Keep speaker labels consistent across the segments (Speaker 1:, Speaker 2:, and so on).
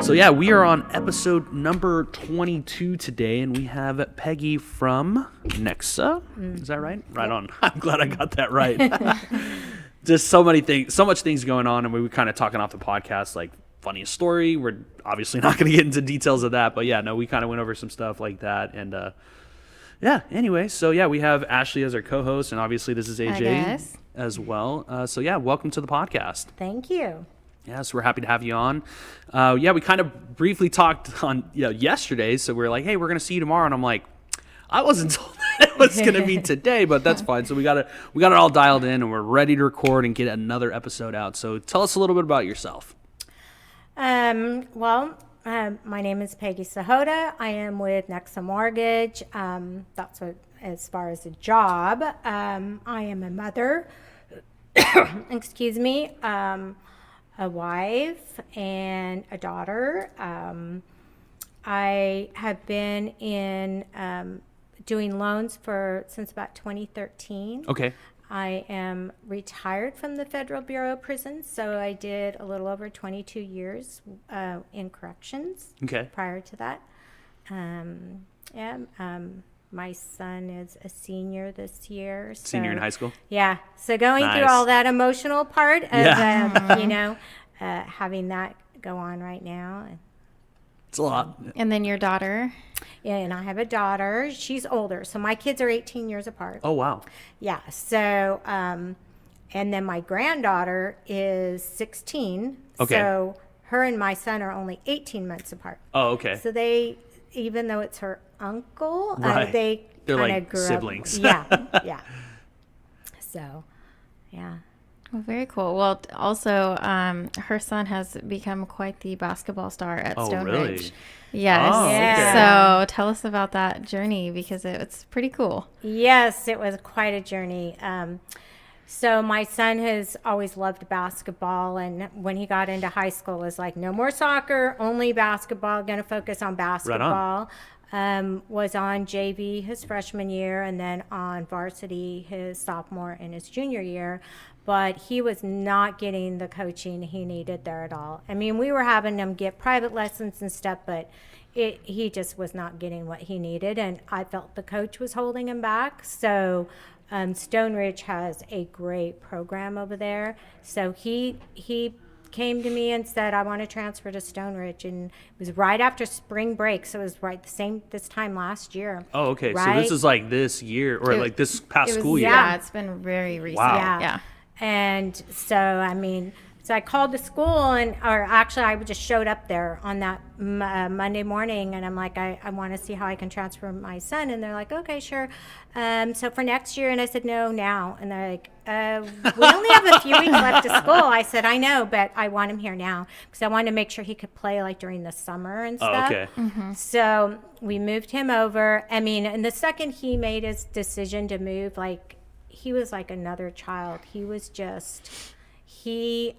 Speaker 1: So yeah, we are on episode number 22 today, and we have Peggy from Nexa. Is that right? Right on. I'm glad I got that right. Just so much things going on, and we were kind of talking off the podcast, like funniest story. We're obviously not going to get into details of that, but yeah, no, we kind of went over some stuff like that, and yeah. Anyway, so yeah, we have Ashley as our co-host, and obviously this is AJ as well. So yeah, welcome to the podcast.
Speaker 2: Thank you.
Speaker 1: Yes, we're happy to have you on. Yeah, we kind of briefly talked on yesterday, so we were like, hey, we're going to see you tomorrow. And I'm like, I wasn't told that it was going to be today, but that's fine. So we got it all dialed in, and we're ready to record and get another episode out. So tell us a little bit about yourself.
Speaker 2: My name is Peggi Sahota. I am with Nexa Mortgage. That's what, as far as a job. I am a mother. Excuse me. A wife and a daughter. I have been in doing loans since about 2013.
Speaker 1: Okay.
Speaker 2: I am retired from the Federal Bureau of Prisons, so I did a little over 22 years in corrections.
Speaker 1: Okay.
Speaker 2: Prior to that. My son is a senior this year.
Speaker 1: Senior in high school?
Speaker 2: Yeah. So going through all that emotional part of, having that go on right now.
Speaker 1: It's a lot.
Speaker 3: And then your daughter?
Speaker 2: Yeah, and I have a daughter. She's older. So my kids are 18 years apart.
Speaker 1: Oh, wow.
Speaker 2: Yeah. So, and then my granddaughter is 16.
Speaker 1: Okay.
Speaker 2: So her and my son are only 18 months apart.
Speaker 1: Oh, okay.
Speaker 2: So even though it's her uncle,
Speaker 1: right.
Speaker 2: They're
Speaker 1: like
Speaker 2: grew
Speaker 1: siblings.
Speaker 2: Yeah, yeah. So, yeah.
Speaker 3: Well, very cool. Well, also, her son has become quite the basketball star at Stone
Speaker 1: really?
Speaker 3: Ridge. Yes.
Speaker 1: Oh, okay.
Speaker 3: So tell us about that journey, because it's pretty cool.
Speaker 2: Yes, it was quite a journey. So my son has always loved basketball, and when he got into high school, it was like, no more soccer, only basketball, going to focus on basketball.
Speaker 1: Right on.
Speaker 2: Was on JV his freshman year, and then on varsity his sophomore and his junior year. But he was not getting the coaching he needed there at all. I mean, we were having him get private lessons and stuff, but he just was not getting what he needed, and I felt the coach was holding him back. So Stone Ridge has a great program over there. So he came to me and said, I want to transfer to Stone Ridge. And it was right after spring break. So it was right this time last year.
Speaker 1: Oh, okay.
Speaker 2: Right?
Speaker 1: So this is like this year, or like this past school year.
Speaker 3: Yeah, it's been very recent.
Speaker 1: Wow.
Speaker 3: Yeah.
Speaker 2: And so, so I called the school, I just showed up there on that Monday morning, and I'm like, I want to see how I can transfer my son. And they're like, okay, sure. So for next year. And I said, no, now. And they're like, we only have a few weeks left of school. I said, I know, but I want him here now, because I wanted to make sure he could play like during the summer and stuff.
Speaker 1: Oh, okay.
Speaker 3: Mm-hmm.
Speaker 2: So we moved him over. And the second he made his decision to move, like, he was like another child. He was he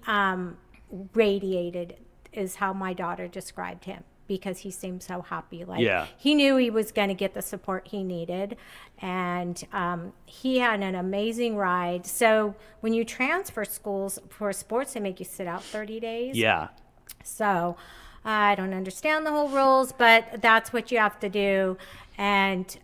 Speaker 2: radiated, is how my daughter described him, because he seemed so happy. Like, he knew he was going to get the support he needed, and he had an amazing ride. So when you transfer schools for sports, they make you sit out 30 days.
Speaker 1: Yeah.
Speaker 2: So I don't understand the whole rules, but that's what you have to do. And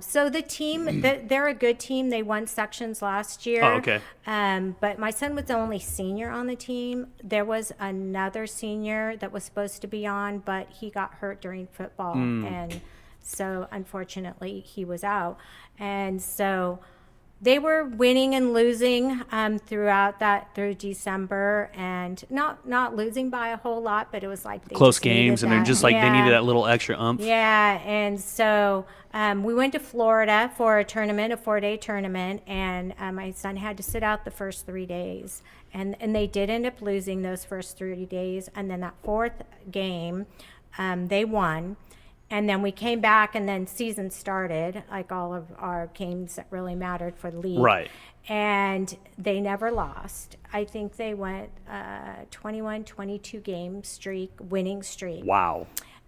Speaker 2: so the team, they're a good team. They won sections last year.
Speaker 1: Oh, okay.
Speaker 2: But my son was the only senior on the team. There was another senior that was supposed to be on, but he got hurt during football. And so unfortunately he was out. And so they were winning and losing through December, and not losing by a whole lot, but it was like
Speaker 1: close games, and they're just like they needed that little extra umph.
Speaker 2: Yeah, and so we went to Florida for a 4-day tournament, and my son had to sit out the first 3 days, and they did end up losing those first 3 days, and then that fourth game, they won. And then we came back, and then season started, like all of our games that really mattered for the league.
Speaker 1: Right.
Speaker 2: And they never lost. I think they went 21, 22 game winning streak.
Speaker 1: Wow.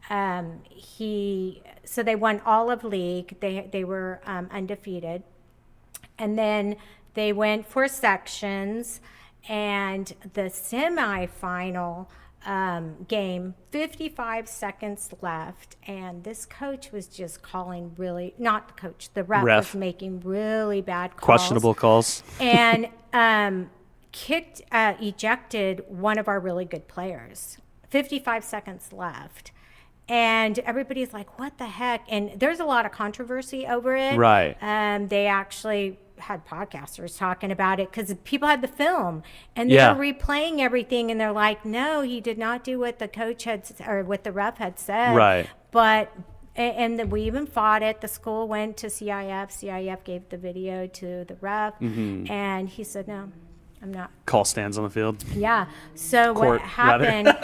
Speaker 2: So they won all of league. They were undefeated. And then they went for sections, and the semifinal game, 55 seconds left, and this coach was just calling not the coach, the ref was making really bad calls.
Speaker 1: Questionable calls.
Speaker 2: And ejected one of our really good players. 55 seconds left. And everybody's like, what the heck? And there's a lot of controversy over it.
Speaker 1: Right.
Speaker 2: They actually had podcasters talking about it because people had the film and they're replaying everything. And they're like, no, he did not do what the coach or what the ref had said.
Speaker 1: Right.
Speaker 2: But, and we even fought it. The school went to CIF. CIF gave the video to the ref. And he said, no, I'm not.
Speaker 1: Call stands on the field.
Speaker 2: Yeah. So what happened,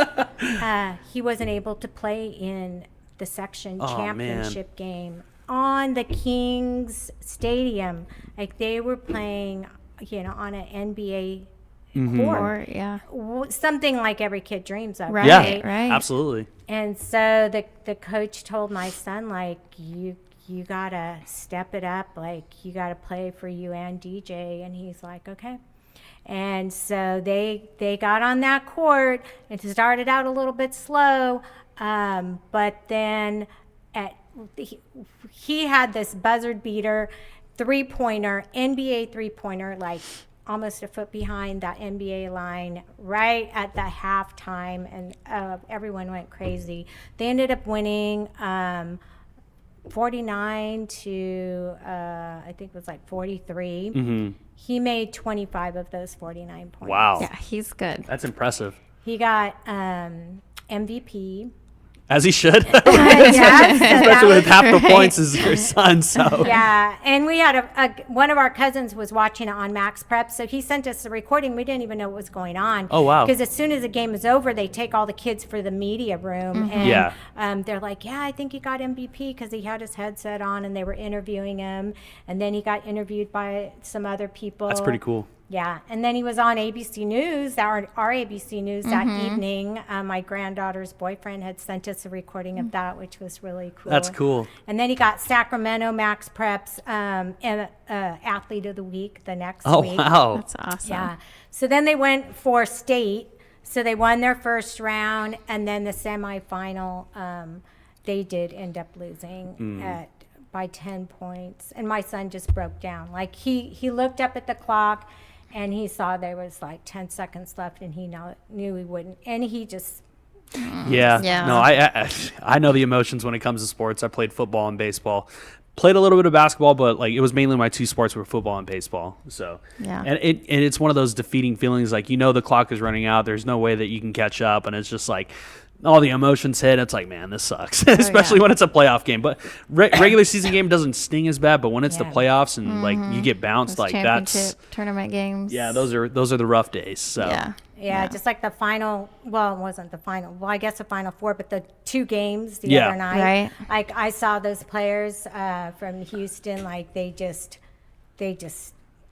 Speaker 2: he wasn't able to play in the section championship game on the Kings Stadium. Like they were playing, on an NBA court.
Speaker 3: Yeah.
Speaker 2: Something like every kid dreams of.
Speaker 3: Right.
Speaker 1: Yeah,
Speaker 3: right.
Speaker 1: Absolutely.
Speaker 2: And so the coach told my son, like, you gotta step it up. Like you gotta play for you and DJ. And he's like, okay. And so they got on that court. It started out a little bit slow, but then he had this buzzard beater three-pointer, NBA three-pointer, like almost a foot behind that NBA line, right at the halftime, and everyone went crazy. They ended up winning 49 to I think it was like 43. He made 25 of those 49 points.
Speaker 1: Wow.
Speaker 3: Yeah, he's good.
Speaker 1: That's impressive.
Speaker 2: He got MVP.
Speaker 1: As he should.
Speaker 2: Yes,
Speaker 1: Especially with half the points is your son. So
Speaker 2: yeah, and we had one of our cousins was watching it on Max Prep, so he sent us the recording. We didn't even know what was going on.
Speaker 1: Oh, wow.
Speaker 2: Because as soon as the game is over, they take all the kids for the media room, and they're like, yeah, I think he got MVP because he had his headset on and they were interviewing him, and then he got interviewed by some other people.
Speaker 1: that's pretty cool.
Speaker 2: Yeah, and then he was on ABC News, our ABC News that evening. My granddaughter's boyfriend had sent us a recording of that, which was really cool.
Speaker 1: That's cool.
Speaker 2: And then he got Sacramento Max Preps Athlete of the Week the next week.
Speaker 1: Oh, wow.
Speaker 3: That's awesome.
Speaker 2: Yeah. So then they went for state. So they won their first round, and then the semifinal, they did end up losing by 10 points. And my son just broke down. Like he looked up at the clock, and he saw there was like 10 seconds left, and he knew he wouldn't. And he just...
Speaker 1: Yeah. No, I know the emotions when it comes to sports. I played football and baseball. Played a little bit of basketball, but like it was mainly my two sports were football and baseball. So and it's one of those defeating feelings. Like the clock is running out. There's no way that you can catch up, and it's just like all the emotions hit. It's like, man, this sucks, especially when it's a playoff game. But regular season game doesn't sting as bad. But when it's the playoffs and like you get bounced,
Speaker 3: Those
Speaker 1: like that's
Speaker 3: tournament games.
Speaker 1: Yeah, those are the rough days. So
Speaker 2: Yeah, just like the final, well, it wasn't the final. Well, I guess the final four, but the two games the other night.
Speaker 3: Right.
Speaker 2: Like I saw those players from Houston, like they just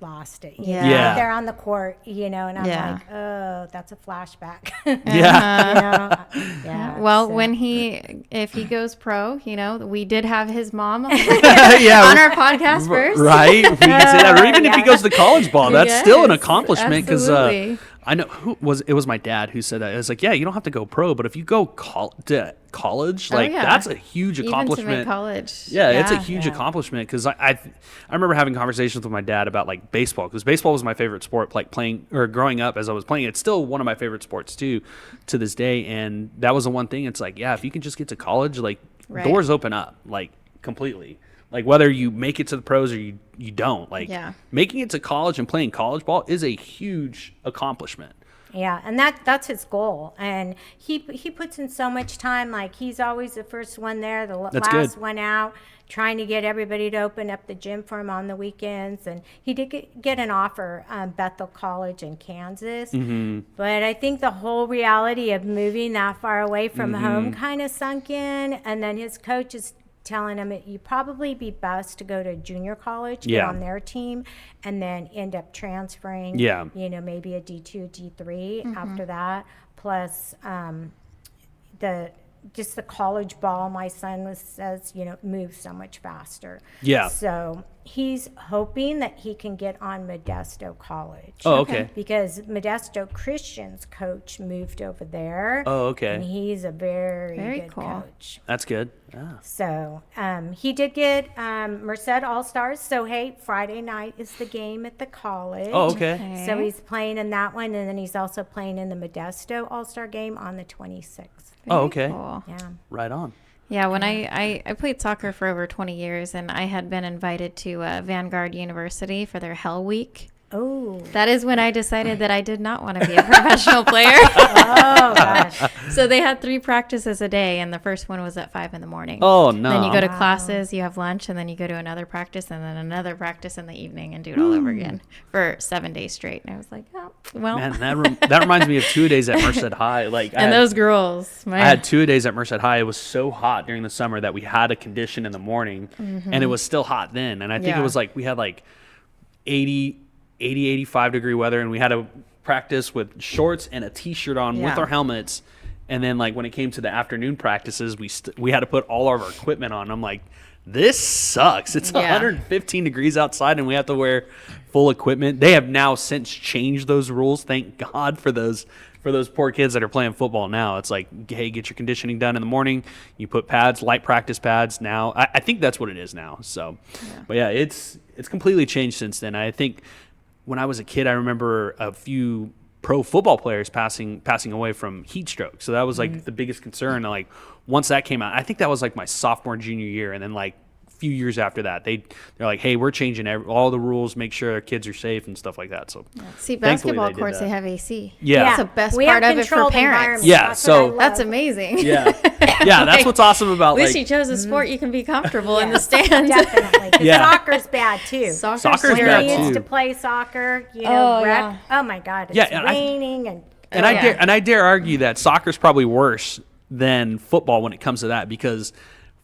Speaker 2: lost it. You know?
Speaker 3: Yeah.
Speaker 2: They're on the court, and I'm like, oh, that's a flashback.
Speaker 1: Yeah.
Speaker 2: Yeah.
Speaker 3: Well, if he goes pro, we did have his mom on our podcast first.
Speaker 1: Right. We can say that. Or even if he goes to college ball, that's still an accomplishment because I know it was my dad who said that. It was like, yeah, you don't have to go pro, but if you go to college, that's a huge accomplishment.
Speaker 3: Even to make college.
Speaker 1: Yeah, it's a huge accomplishment because I remember having conversations with my dad about like baseball because baseball was my favorite sport, like playing or growing up as I was playing. It's still one of my favorite sports too to this day. And that was the one thing. It's like, yeah, if you can just get to college, like doors open up like completely. Like whether you make it to the pros or you don't, like making it to college and playing college ball is a huge accomplishment.
Speaker 2: Yeah, and that's his goal, and he puts in so much time. Like he's always the first one there, the last one out, trying to get everybody to open up the gym for him on the weekends. And he did get an offer, Bethel College in Kansas, but I think the whole reality of moving that far away from home kind of sunk in. And then his coach is telling him you'd probably be best to go to junior college, get on their team, and then end up transferring, maybe a D2, D3 after that. Plus, the just the college ball, my son says, moves so much faster.
Speaker 1: Yeah.
Speaker 2: So he's hoping that he can get on Modesto College.
Speaker 1: Oh, okay.
Speaker 2: Because Modesto Christian's coach moved over there.
Speaker 1: Oh, okay.
Speaker 2: And he's a very good
Speaker 3: cool.
Speaker 2: coach.
Speaker 1: That's good. Yeah.
Speaker 2: So he did get Merced All-Stars. So, hey, Friday night is the game at the college.
Speaker 1: Oh, okay.
Speaker 2: So he's playing in that one, and then he's also playing in the Modesto All-Star game on the 26th.
Speaker 1: Oh, okay.
Speaker 3: Cool.
Speaker 2: Yeah.
Speaker 1: Right on.
Speaker 3: Yeah, when I played soccer for over 20 years, and I had been invited to Vanguard University for their Hell Week.
Speaker 2: Oh.
Speaker 3: That is when I decided that I did not want to be a professional player.
Speaker 2: Oh, gosh.
Speaker 3: So they had 3 practices a day, and the first one was at 5 a.m.
Speaker 1: Oh, no.
Speaker 3: Then you go to classes, you have lunch, and then you go to another practice, and then another practice in the evening, and do it all over again for 7 days straight. And I was like, oh, well.
Speaker 1: Man, that reminds me of 2-a-days at Merced High.
Speaker 3: Those girls.
Speaker 1: I had 2-a-days at Merced High. It was so hot during the summer that we had a condition in the morning, and it was still hot then. And I think it was we had 80, 85 degree weather, and we had to practice with shorts and a t-shirt on with our helmets. And then when it came to the afternoon practices, we had to put all of our equipment on. I'm like, this sucks. It's 115 degrees outside, and we have to wear full equipment. They have now since changed those rules. Thank God for those poor kids that are playing football now. It's like, hey, get your conditioning done in the morning. You put pads, light practice pads now. I think that's what it is now. So, but yeah, it's completely changed since then. I think when I was a kid, I remember a few pro football players passing away from heat stroke. So that was the biggest concern. And once that came out, I think that was my sophomore, junior year. And then few years after that, they're like, hey, we're changing all the rules, make sure our kids are safe and stuff like that. So
Speaker 3: see, basketball courts, they have AC.
Speaker 1: Yeah.
Speaker 3: That's the best part of it for parents.
Speaker 1: Yeah, so
Speaker 3: that's amazing.
Speaker 1: Yeah, that's what's awesome about
Speaker 3: at least you chose a sport you can be comfortable in the stands.
Speaker 2: Definitely. Soccer's bad too.
Speaker 1: Soccer's
Speaker 2: when
Speaker 1: bad
Speaker 2: we
Speaker 1: too.
Speaker 2: used to play soccer, oh my God, it's raining
Speaker 1: I dare argue that soccer's probably worse than football when it comes to that, because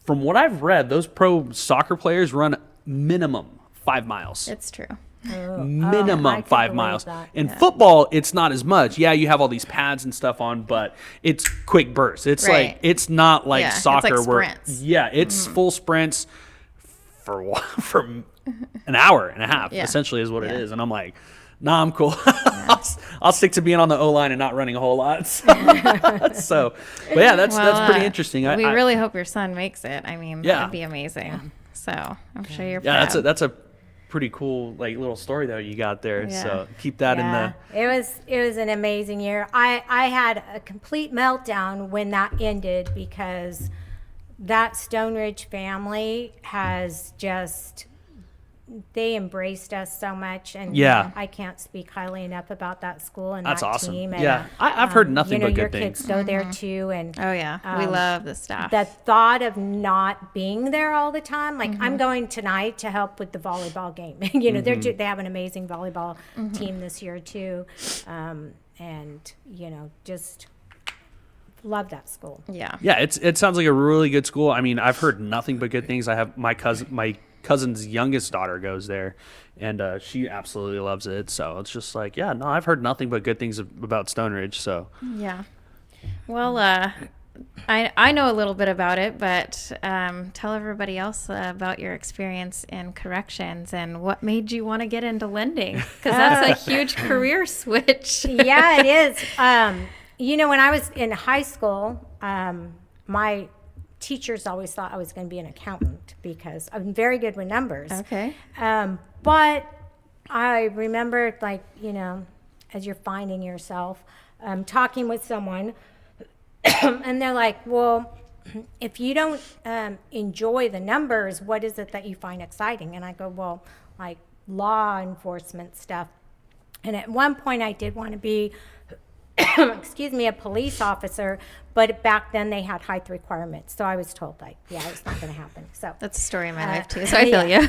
Speaker 1: from what I've read, those pro soccer players run minimum 5 miles.
Speaker 3: It's true.
Speaker 1: Minimum 5 miles.
Speaker 2: That.
Speaker 1: In football, it's not as much. Yeah, you have all these pads and stuff on, but it's quick bursts. It's it's not like soccer
Speaker 3: it's
Speaker 1: where
Speaker 3: sprints.
Speaker 1: It's full sprints for an hour and a half. Essentially, is what it is. And I'm like, nah, I'm cool. I'll stick to being on the O-line and not running a whole lot. So, but yeah, that's pretty interesting.
Speaker 3: We really hope your son makes it. I mean, that'd be amazing. Yeah. So I'm sure you're proud.
Speaker 1: That's a pretty cool little story that you got there. Yeah. So keep that in the.
Speaker 2: It was an amazing year. I had a complete meltdown when that ended, because that Stone Ridge family has just. They embraced us so much, and I can't speak highly enough about that school and
Speaker 1: that's
Speaker 2: that
Speaker 1: awesome.
Speaker 2: team. And,
Speaker 1: I've heard nothing but
Speaker 2: your
Speaker 1: good things.
Speaker 2: Kids go there too, and
Speaker 3: we love the staff.
Speaker 2: The thought of not being there all the time, I'm going tonight to help with the volleyball game. They have an amazing volleyball team this year too, and just love that school.
Speaker 3: Yeah,
Speaker 1: it sounds like a really good school. I mean, I've heard nothing but good things. I have my cousin's youngest daughter goes there, and she absolutely loves it. So it's just I've heard nothing but good things about Stone Ridge. So
Speaker 3: well, I know a little bit about it, but tell everybody else about your experience in corrections and what made you want to get into lending, because that's a huge career switch.
Speaker 2: Yeah, it is. When I was in high school, my teachers always thought I was going to be an accountant because I'm very good with numbers.
Speaker 3: Okay.
Speaker 2: But I remember, as you're finding yourself, talking with someone, and they're like, well, if you don't enjoy the numbers, what is it that you find exciting? And I go, well, law enforcement stuff. And at one point I did want to be a police officer, but back then they had height requirements, so I was told it's not going to happen. So
Speaker 3: that's a story in my life too, so I feel you.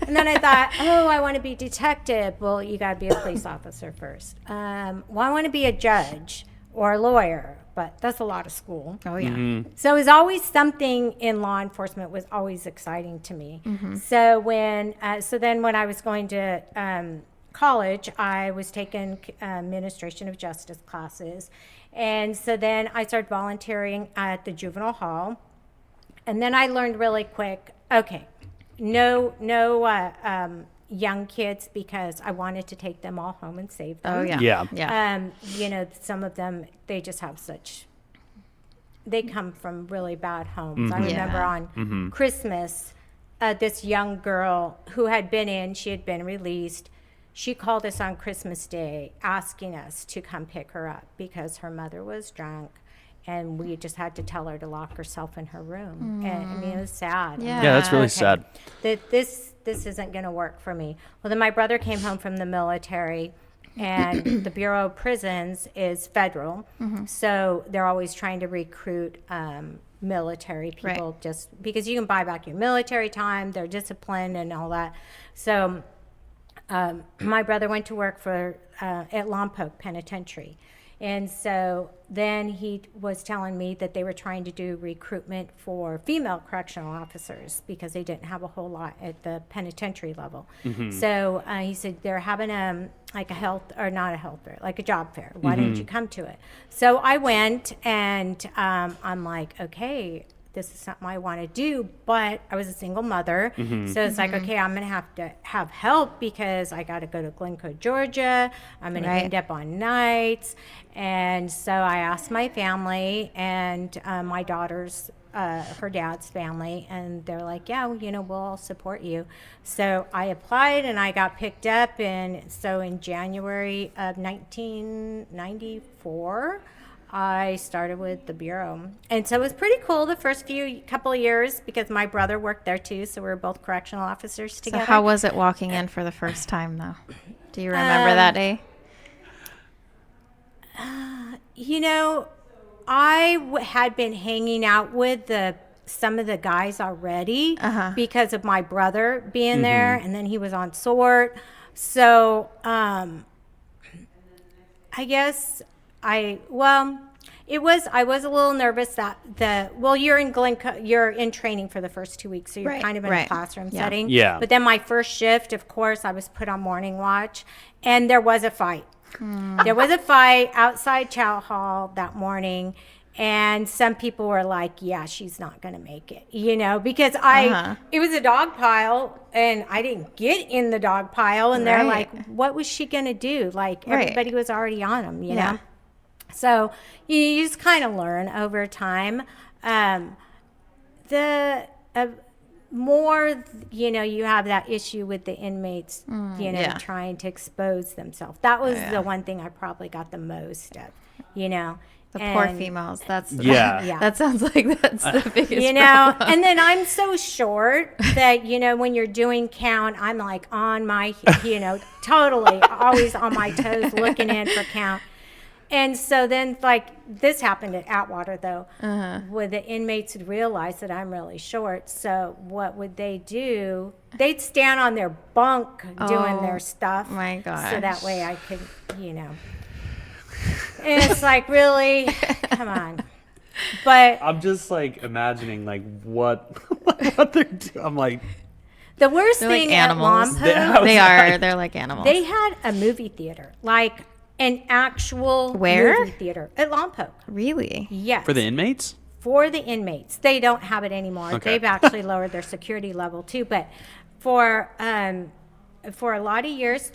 Speaker 2: And then I thought, I want to be detective. Well, you got to be a police officer first. I want to be a judge or a lawyer, but that's a lot of school.
Speaker 3: Oh yeah.
Speaker 1: Mm-hmm.
Speaker 2: So it was always something in law enforcement was always exciting to me. So then when I was going to college, I was taking administration of justice classes. And so then I started volunteering at the juvenile hall. And then I learned really quick, okay, no young kids, because I wanted to take them all home and save them.
Speaker 3: Oh, yeah.
Speaker 2: Some of them, they just have they come from really bad homes. I remember on Christmas, this young girl who had she had been released. She called us on Christmas Day asking us to come pick her up because her mother was drunk. And we just had to tell her to lock herself in her room. And I mean, it was sad.
Speaker 3: Yeah,
Speaker 1: that's really sad.
Speaker 2: This isn't going to work for me. Well, then my brother came home from the military, and the Bureau of Prisons is federal. So they're always trying to recruit military people, just because you can buy back your military time, they're disciplined and all that. So my brother went to work for at Lompoc Penitentiary. And so then he was telling me that they were trying to do recruitment for female correctional officers because they didn't have a whole lot at the penitentiary level. So he said they're having like a job fair. Why didn't you come to it? So I went, and I'm like, okay, this is something I want to do, but I was a single mother. So it's like, okay, I'm going to have help because I got to go to Glencoe, Georgia. I'm going to end up on nights. And so I asked my family and my daughter's, her dad's family, and they're like, yeah, we'll all support you. So I applied and I got picked up. And so in January of 1994, I started with the Bureau. And so it was pretty cool the first couple of years because my brother worked there too. So we were both correctional officers together.
Speaker 3: So how was it walking in for the first time, though? Do you remember that day?
Speaker 2: I had been hanging out with some of the guys already because of my brother being there. And then he was on SORT. So I guess I was a little nervous that you're in Glencoe, you're in training for the first 2 weeks, so you're kind of in a classroom setting. Yeah. But then my first shift, of course, I was put on morning watch, and there was a fight. There was a fight outside Chow Hall that morning, and some people were like, yeah, she's not going to make it, because it was a dog pile, and I didn't get in the dog pile, and they're like, what was she going to do? Like, everybody was already on them, you know? So you just kind of learn over time. More, you have that issue with the inmates, trying to expose themselves. That was the one thing I probably got the most of, The
Speaker 3: poor females. That sounds like that's the biggest problem.
Speaker 2: And then I'm so short that, when you're doing count, I'm like on my, totally always on my toes looking in for count. And so then, this happened at Atwater, though, where the inmates would realize that I'm really short. So what would they do? They'd stand on their bunk doing their stuff.
Speaker 3: My gosh.
Speaker 2: So that way I could, And it's like, really? Come on. But
Speaker 1: I'm just, imagining, what they're doing. I'm like...
Speaker 2: The worst thing at Lompoc...
Speaker 3: They're like animals.
Speaker 2: They had a movie theater, an actual movie theater at Lompoc.
Speaker 3: Really?
Speaker 2: Yes.
Speaker 1: For the inmates?
Speaker 2: For the inmates. They don't have it anymore. Okay. They've actually lowered their security level too. But for a lot of years,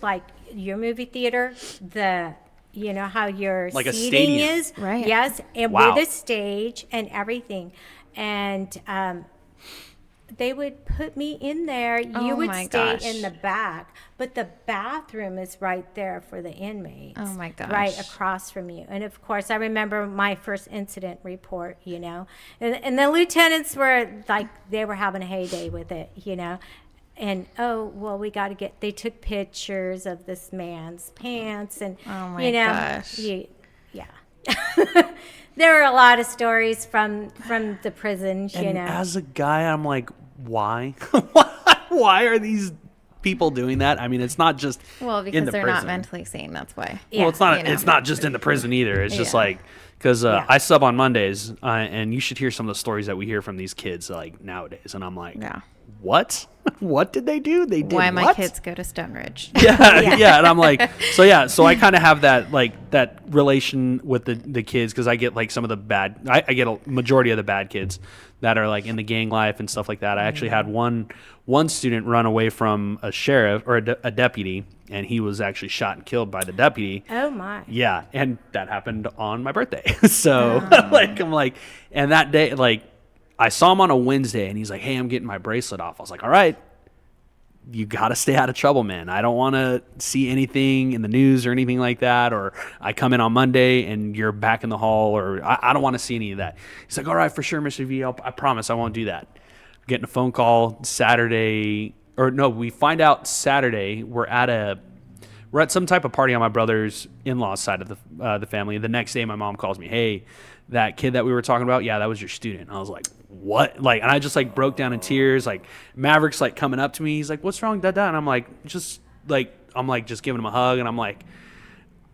Speaker 2: your movie theater, how your seating is?
Speaker 3: Right.
Speaker 2: Yes. And with a stage and everything. And they would put me in there. You would stay in the back, but the bathroom is right there for the inmates.
Speaker 3: Oh my gosh.
Speaker 2: Right across from you. And of course, I remember my first incident report, and the lieutenants were they were having a heyday with it, And they took pictures of this man's pants and,
Speaker 3: oh my gosh.
Speaker 2: There were a lot of stories from the prisons,
Speaker 1: And as a guy, I'm like, why? Why are these people doing that? I mean, it's not just
Speaker 3: because
Speaker 1: in the
Speaker 3: they're
Speaker 1: prison.
Speaker 3: not mentally sane. That's why.
Speaker 1: Well, it's not. It's not just in the prison either. It's just because I sub on Mondays, and you should hear some of the stories that we hear from these kids nowadays, and I'm like, what? What did they do? They did
Speaker 3: Why my
Speaker 1: what?
Speaker 3: kids go to Stone Ridge.
Speaker 1: Yeah. And I'm like, so I kind of have that, like, that relation with the kids, because I get, like, some of the bad, I get a majority of the bad kids that are, like, in the gang life and stuff like that. I actually had one student run away from a sheriff or a deputy, and he was actually shot and killed by the deputy.
Speaker 2: Oh my.
Speaker 1: Yeah, and that happened on my birthday. So, like, I'm like, and that day, like, I saw him on a Wednesday, and he's like, hey, I'm getting my bracelet off. I was like, all right, you got to stay out of trouble, man. I don't want to see anything in the news or anything like that, or I come in on Monday and you're back in the hall, or I don't want to see any of that. He's like, all right, for sure, Mr. V, I promise I won't do that. Getting a phone call Saturday, or no, we find out Saturday we're at some type of party on my brother's in-laws side of the family. The next day my mom calls me, hey, that kid that we were talking about, yeah, that was your student. I was like, what? Like, and I just, like, broke down in tears. Like, Maverick's, like, coming up to me. He's like, what's wrong, Dada? And I'm like, just giving him a hug. And I'm like,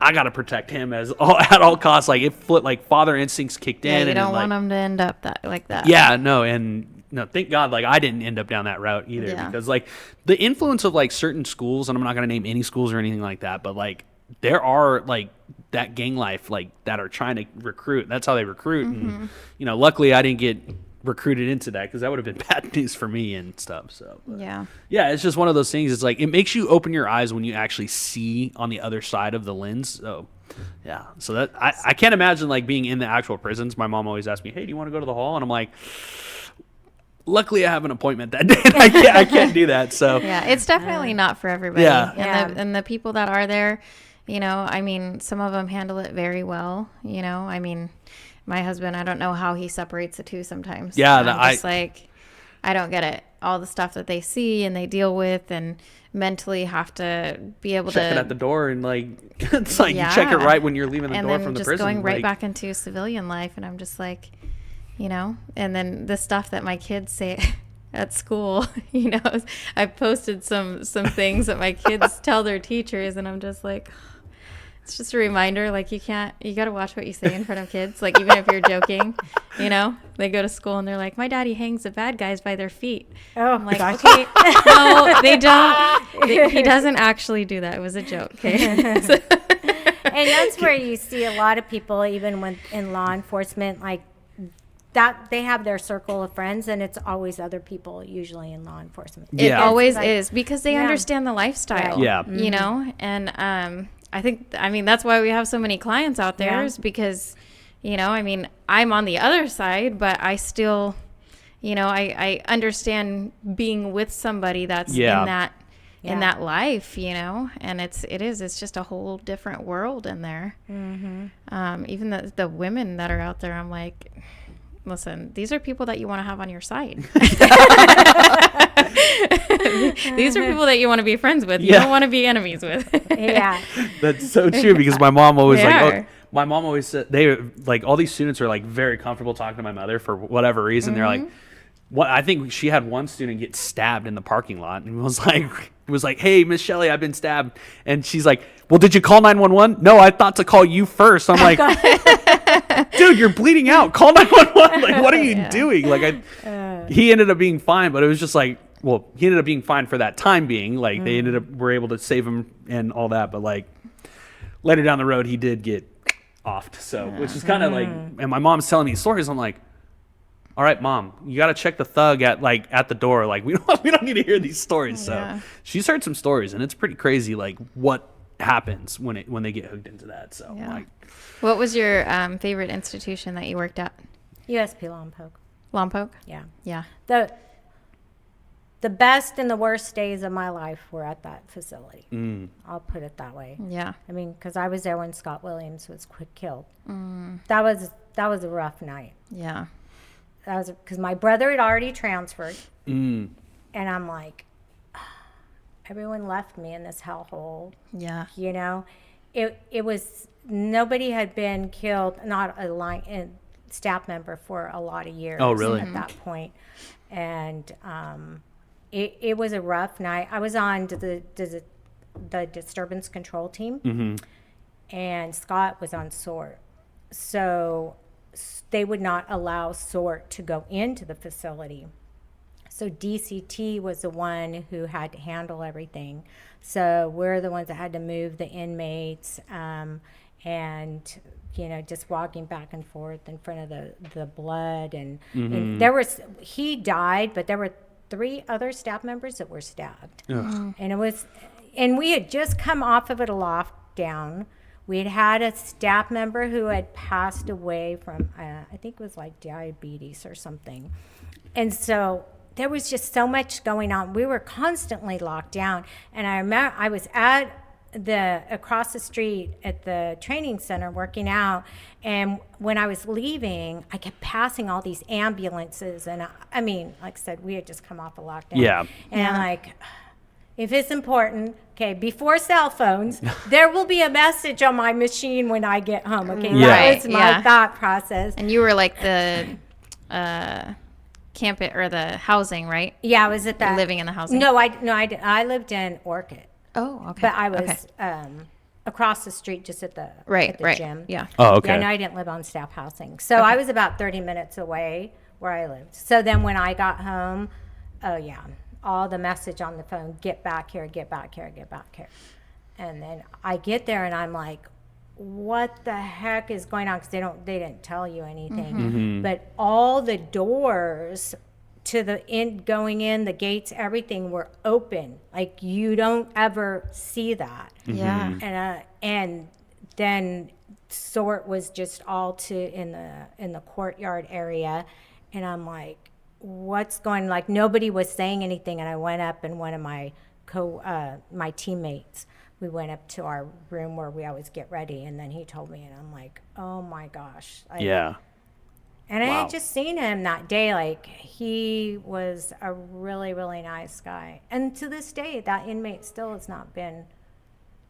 Speaker 1: I got to protect him at all costs. Like, it flipped, like, father instincts kicked in.
Speaker 3: You don't
Speaker 1: want
Speaker 3: him to end up like that.
Speaker 1: Yeah, no. And no, thank God, like, I didn't end up down that route either.
Speaker 3: Yeah.
Speaker 1: Because, like, the influence of, like, certain schools, and I'm not going to name any schools or anything like that, but, like, there are, like, that gang life, like, that are trying to recruit. That's how they recruit. And, you know, luckily I didn't get recruited into that, because that would have been bad news for me and stuff. So,
Speaker 3: Yeah.
Speaker 1: yeah, it's just one of those things. It's like, it makes you open your eyes when you actually see on the other side of the lens. So, yeah. So that I can't imagine, like, being in the actual prisons. My mom always asked me, hey, do you want to go to the hall? And I'm like, luckily I have an appointment that day. I can't do that. So,
Speaker 3: Yeah, it's definitely not for everybody.
Speaker 1: Yeah.
Speaker 3: And the people that are there, you know, I mean, some of them handle it very well. You know, I mean, my husband, I don't know how he separates the two sometimes.
Speaker 1: Yeah,
Speaker 3: I'm just like, I don't get it. All the stuff that they see and they deal with, and mentally have to be able
Speaker 1: check
Speaker 3: to
Speaker 1: it at the door, and, like, it's like, you check it right when you're leaving the
Speaker 3: and
Speaker 1: door
Speaker 3: then
Speaker 1: from the
Speaker 3: just
Speaker 1: prison.
Speaker 3: going right
Speaker 1: like,
Speaker 3: back into civilian life. And I'm just like, you know, and then the stuff that my kids say at school, you know, I've posted some things that my kids tell their teachers, and I'm just like, it's just a reminder, like, you got to watch what you say in front of kids. Like, even if you're joking, you know, they go to school and they're like, my daddy hangs the bad guys by their feet.
Speaker 2: Oh,
Speaker 3: I'm like,
Speaker 2: gotcha.
Speaker 3: okay, no, they don't. He doesn't actually do that. It was a joke. Okay.
Speaker 2: And that's where you see a lot of people, even when in law enforcement, like, that they have their circle of friends, and it's always other people, usually in law enforcement.
Speaker 3: It
Speaker 1: Yeah.
Speaker 3: always
Speaker 2: Like,
Speaker 3: is, because they understand the lifestyle.
Speaker 1: Yeah.
Speaker 3: You know, and I mean, that's why we have so many clients out there,
Speaker 2: Yeah.
Speaker 3: is because, you know, I mean, I'm on the other side, but I still, you know, I understand being with somebody that's in that life, you know, and it's just a whole different world in there. Even the women that are out there, I'm like, listen, these are people that you want to have on your side. These are people that you want to be friends with. You don't want to be enemies with.
Speaker 2: Yeah.
Speaker 1: That's so true, because my mom always
Speaker 3: They
Speaker 1: like,
Speaker 3: are.
Speaker 1: my mom always said, they, like, all these students are, like, very comfortable talking to my mother for whatever reason. They're like, what? I think she had one student get stabbed in the parking lot, and was like, hey, Miss Shelley, I've been stabbed. And she's like, well, did you call 911? No, I thought to call you first. I'm like, dude, you're bleeding out. Call 911. Like, what are you doing? Like, he ended up being fine, but it was just like, well, he ended up being fine for that time being. Like, they were able to save him and all that. But, like, later down the road, he did get offed. So, which is kind of like, and my mom's telling me stories. I'm like, all right, Mom, you got to check the thug at the door. Like, we don't need to hear these stories. So she's heard some stories, and it's pretty crazy, like, what happens when they get hooked into that. So, like,
Speaker 3: What was your favorite institution that you worked at?
Speaker 2: USP Lompoc.
Speaker 3: Lompoc?
Speaker 2: Yeah.
Speaker 3: Yeah.
Speaker 2: The best and the worst days of my life were at that facility. I'll put it that way.
Speaker 3: Yeah.
Speaker 2: I mean, because I was there when Scott Williams was killed. That was a rough night.
Speaker 3: Yeah.
Speaker 2: That was because my brother had already transferred, and I'm like, everyone left me in this hellhole.
Speaker 3: Yeah.
Speaker 2: You know, it was, nobody had been killed, not a staff member, for a lot of years.
Speaker 1: Oh, really?
Speaker 2: At that point. And it was a rough night. I was on the disturbance control team, and Scott was on SORT. So they would not allow SORT to go into the facility. So DCT was the one who had to handle everything. So we're the ones that had to move the inmates, and just walking back and forth in front of the blood, and he died, but there were 3 other staff members that were stabbed. And we had just come off of a lockdown. We had a staff member who had passed away from, I think it was like diabetes or something. And so there was just so much going on. We were constantly locked down. And I remember I was across the street at the training center working out. And when I was leaving, I kept passing all these ambulances. And I mean, like I said, we had just come off a lockdown.
Speaker 1: Yeah.
Speaker 2: And I'm like, if it's important, okay, before cell phones, there will be a message on my machine when I get home. Okay, that was my thought process.
Speaker 3: And you were like the or the housing, right?
Speaker 2: Yeah, I was at that.
Speaker 3: Living in the housing.
Speaker 2: No, I lived in Orchid.
Speaker 3: Oh, okay.
Speaker 2: But I was across the street, just at the gym.
Speaker 3: Yeah.
Speaker 1: Oh, okay.
Speaker 2: Yeah, no, I didn't live on staff housing, so I was about 30 minutes away where I lived. So then when I got home, all the message on the phone, get back here, get back here, get back here. And then I get there and I'm like, what the heck is going on? Because they didn't tell you anything. But all the doors to the end, going in, the gates, everything were open. Like, you don't ever see that.
Speaker 3: Yeah.
Speaker 2: And then sort was just all in the courtyard area. And I'm like, what's going, like, nobody was saying anything. And I went up, and one of my my teammates, we went up to our room where we always get ready, and then he told me, and I'm like, oh my gosh.
Speaker 1: Yeah.
Speaker 2: And I had just seen him that day. Like, he was a really, really nice guy. And to this day, that inmate still has not been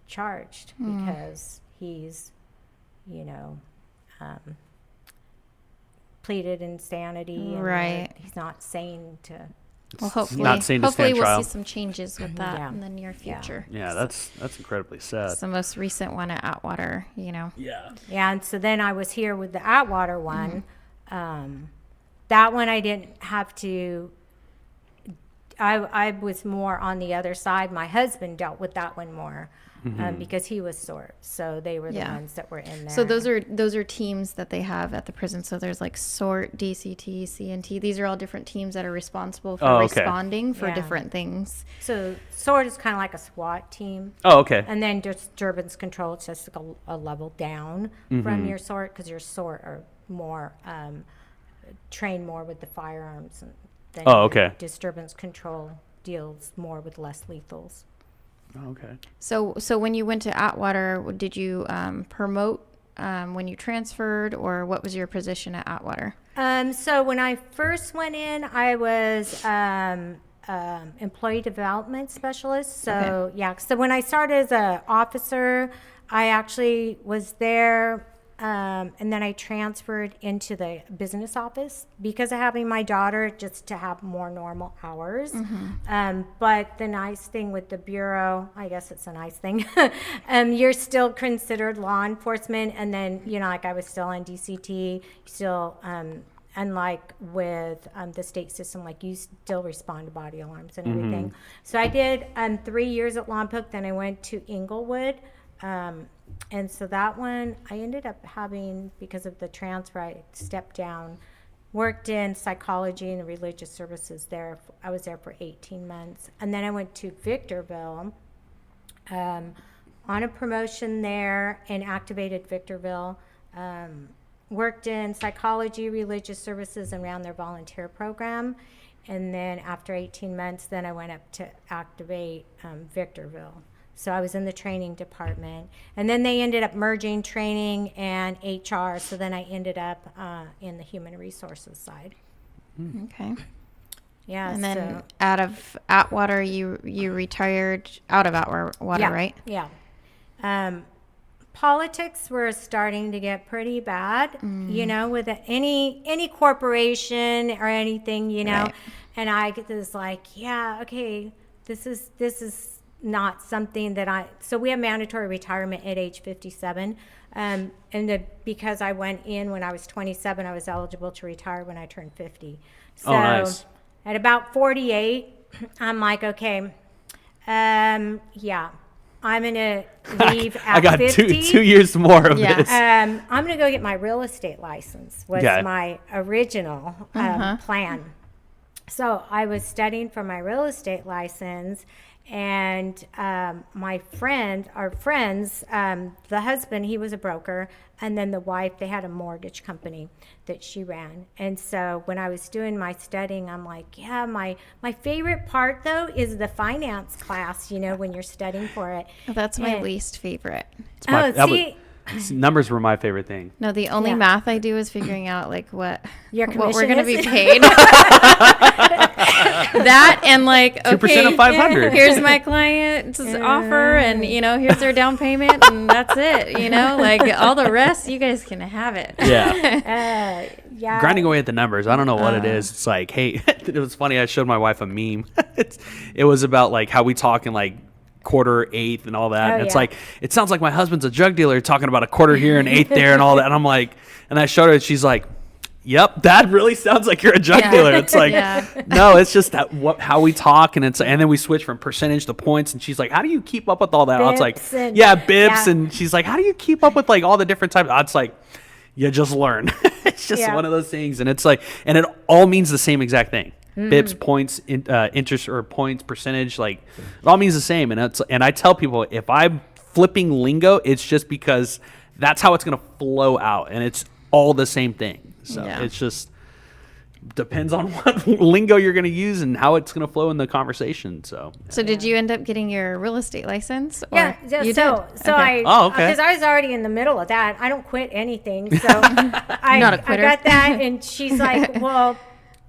Speaker 2: charged because he's, pleaded insanity.
Speaker 3: Right.
Speaker 2: He's not sane to.
Speaker 3: Well, hopefully
Speaker 1: stand
Speaker 3: we'll
Speaker 1: trial.
Speaker 3: see some changes with that in the near future.
Speaker 1: Yeah, that's incredibly sad.
Speaker 3: It's the most recent one at Atwater,
Speaker 1: Yeah.
Speaker 2: Yeah, and so then I was here with the Atwater one. That one I didn't have to. I was more on the other side. My husband dealt with that one more. Because he was SORT, so they were the ones that were in there.
Speaker 3: So those are teams that they have at the prison. So there's like SORT, DCT, CNT. These are all different teams that are responsible for responding for different things.
Speaker 2: So SORT is kind of like a SWAT team.
Speaker 1: Oh, okay.
Speaker 2: And then disturbance control, it's just like a level down from your SORT, because your SORT are more trained more with the firearms than disturbance control deals more with less lethals.
Speaker 1: Oh, okay.
Speaker 3: So when you went to Atwater, did you promote when you transferred, or what was your position at Atwater?
Speaker 2: So when I first went in, I was employee development specialist. So so when I started as an officer, I actually was there. And then I transferred into the business office because of having my daughter, just to have more normal hours. But the nice thing with the Bureau, I guess it's a nice thing, you're still considered law enforcement. And then, like I was still on DCT, still, unlike with the state system, like you still respond to body alarms and everything. So I did 3 years at Lompoc, then I went to Inglewood. And so that one, I ended up having, because of the transfer, I stepped down, worked in psychology and religious services there. I was there for 18 months. And then I went to Victorville on a promotion there and activated Victorville. Worked in psychology, religious services, and ran their volunteer program. And then after 18 months, then I went up to activate Victorville. So I was in the training department. And then they ended up merging training and HR. So then I ended up in the human resources side.
Speaker 3: Okay.
Speaker 2: Yeah.
Speaker 3: And then out of Atwater, you retired out of Atwater, right?
Speaker 2: Yeah. Politics were starting to get pretty bad, with any corporation or anything, Right. And I was like, this is not something that so we have mandatory retirement at age 57. And because I went in when I was 27, I was eligible to retire when I turned 50. So,
Speaker 1: nice.
Speaker 2: At about 48, I'm like, okay, yeah, I'm going to leave at
Speaker 1: I got
Speaker 2: 50.
Speaker 1: 2 years more of
Speaker 3: Yeah.
Speaker 1: this.
Speaker 2: I'm going to go get my real estate license was
Speaker 1: Okay.
Speaker 2: my original plan. So I was studying for my real estate license, and our friends, the husband, he was a broker, and then the wife, they had a mortgage company that she ran. And so when I was doing my studying, I'm like, yeah, my favorite part though is the finance class, when you're studying for it.
Speaker 3: That's my
Speaker 2: And-
Speaker 3: least favorite.
Speaker 1: Numbers were my favorite thing.
Speaker 3: No, the only
Speaker 2: Yeah.
Speaker 3: math I do is figuring out like what
Speaker 2: Your
Speaker 3: we're
Speaker 2: commission
Speaker 3: going to
Speaker 2: is?
Speaker 3: be paid. That and like
Speaker 1: 2%
Speaker 3: okay,
Speaker 1: of 500.
Speaker 3: here's my client's offer, and here's their down payment, and that's it. Like all the rest, you guys can have it.
Speaker 1: Yeah.
Speaker 2: Yeah.
Speaker 1: Grinding away at the numbers. I don't know what it is. It's like, hey, it was funny. I showed my wife a meme. It was about like how we talk in like quarter, eighth, and all that.
Speaker 2: Oh,
Speaker 1: And it's
Speaker 2: yeah.
Speaker 1: like, it sounds like my husband's a drug dealer talking about a quarter here and eighth there and all that. And I'm like, and I showed her, and she's like, yep, that really sounds like you're a drug
Speaker 3: Yeah.
Speaker 1: dealer. It's like,
Speaker 3: Yeah.
Speaker 1: no, it's just how we talk, and then we switch from percentage to points, and she's like, how do you keep up with all that? I was like,
Speaker 2: Bips and-
Speaker 1: yeah, bips,
Speaker 2: yeah.
Speaker 1: and she's like, how do you keep up with like all the different types? It's like, you just learn. It's just
Speaker 2: Yeah.
Speaker 1: one of those things, and it's like, and it all means the same exact thing. Bips, points, interest, or points, percentage, like it all means the same. And I tell people, if I'm flipping lingo, it's just because that's how it's going to flow out, and it's all the same thing. So
Speaker 3: Yeah.
Speaker 1: it's just depends on what lingo you're going to use and how it's going to flow in the conversation. So
Speaker 3: So did you end up getting your real estate license? Or
Speaker 2: Yeah,
Speaker 3: you
Speaker 2: so
Speaker 3: did?
Speaker 2: so
Speaker 3: Okay.
Speaker 1: Oh, okay.
Speaker 2: because I was already in the middle of that. I don't quit anything, so I
Speaker 3: Not a quitter.
Speaker 2: got that, and she's like, "Well,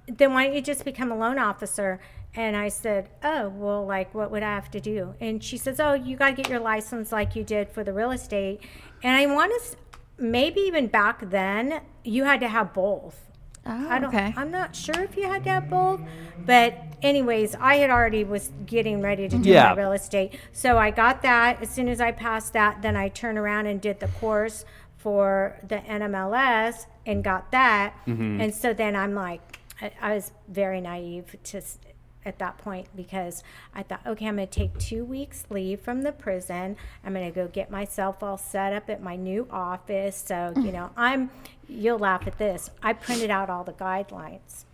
Speaker 2: then why don't you just become a loan officer?" And I said, "Oh, well, like what would I have to do?" And she says, "Oh, you got to get your license like you did for the real estate." And I want to, maybe even back then, you had to have both.
Speaker 3: Oh, okay.
Speaker 2: I'm not sure if you had to have both, but anyways, I had already was getting ready to do
Speaker 1: Yeah.
Speaker 2: my real estate. So I got that. As soon as I passed that, then I turned around and did the course for the NMLS and got that. And so then I'm like, I was very naive at that point, because I thought, okay, I'm going to take 2 weeks leave from the prison. I'm going to go get myself all set up at my new office. So, you'll laugh at this. I printed out all the guidelines.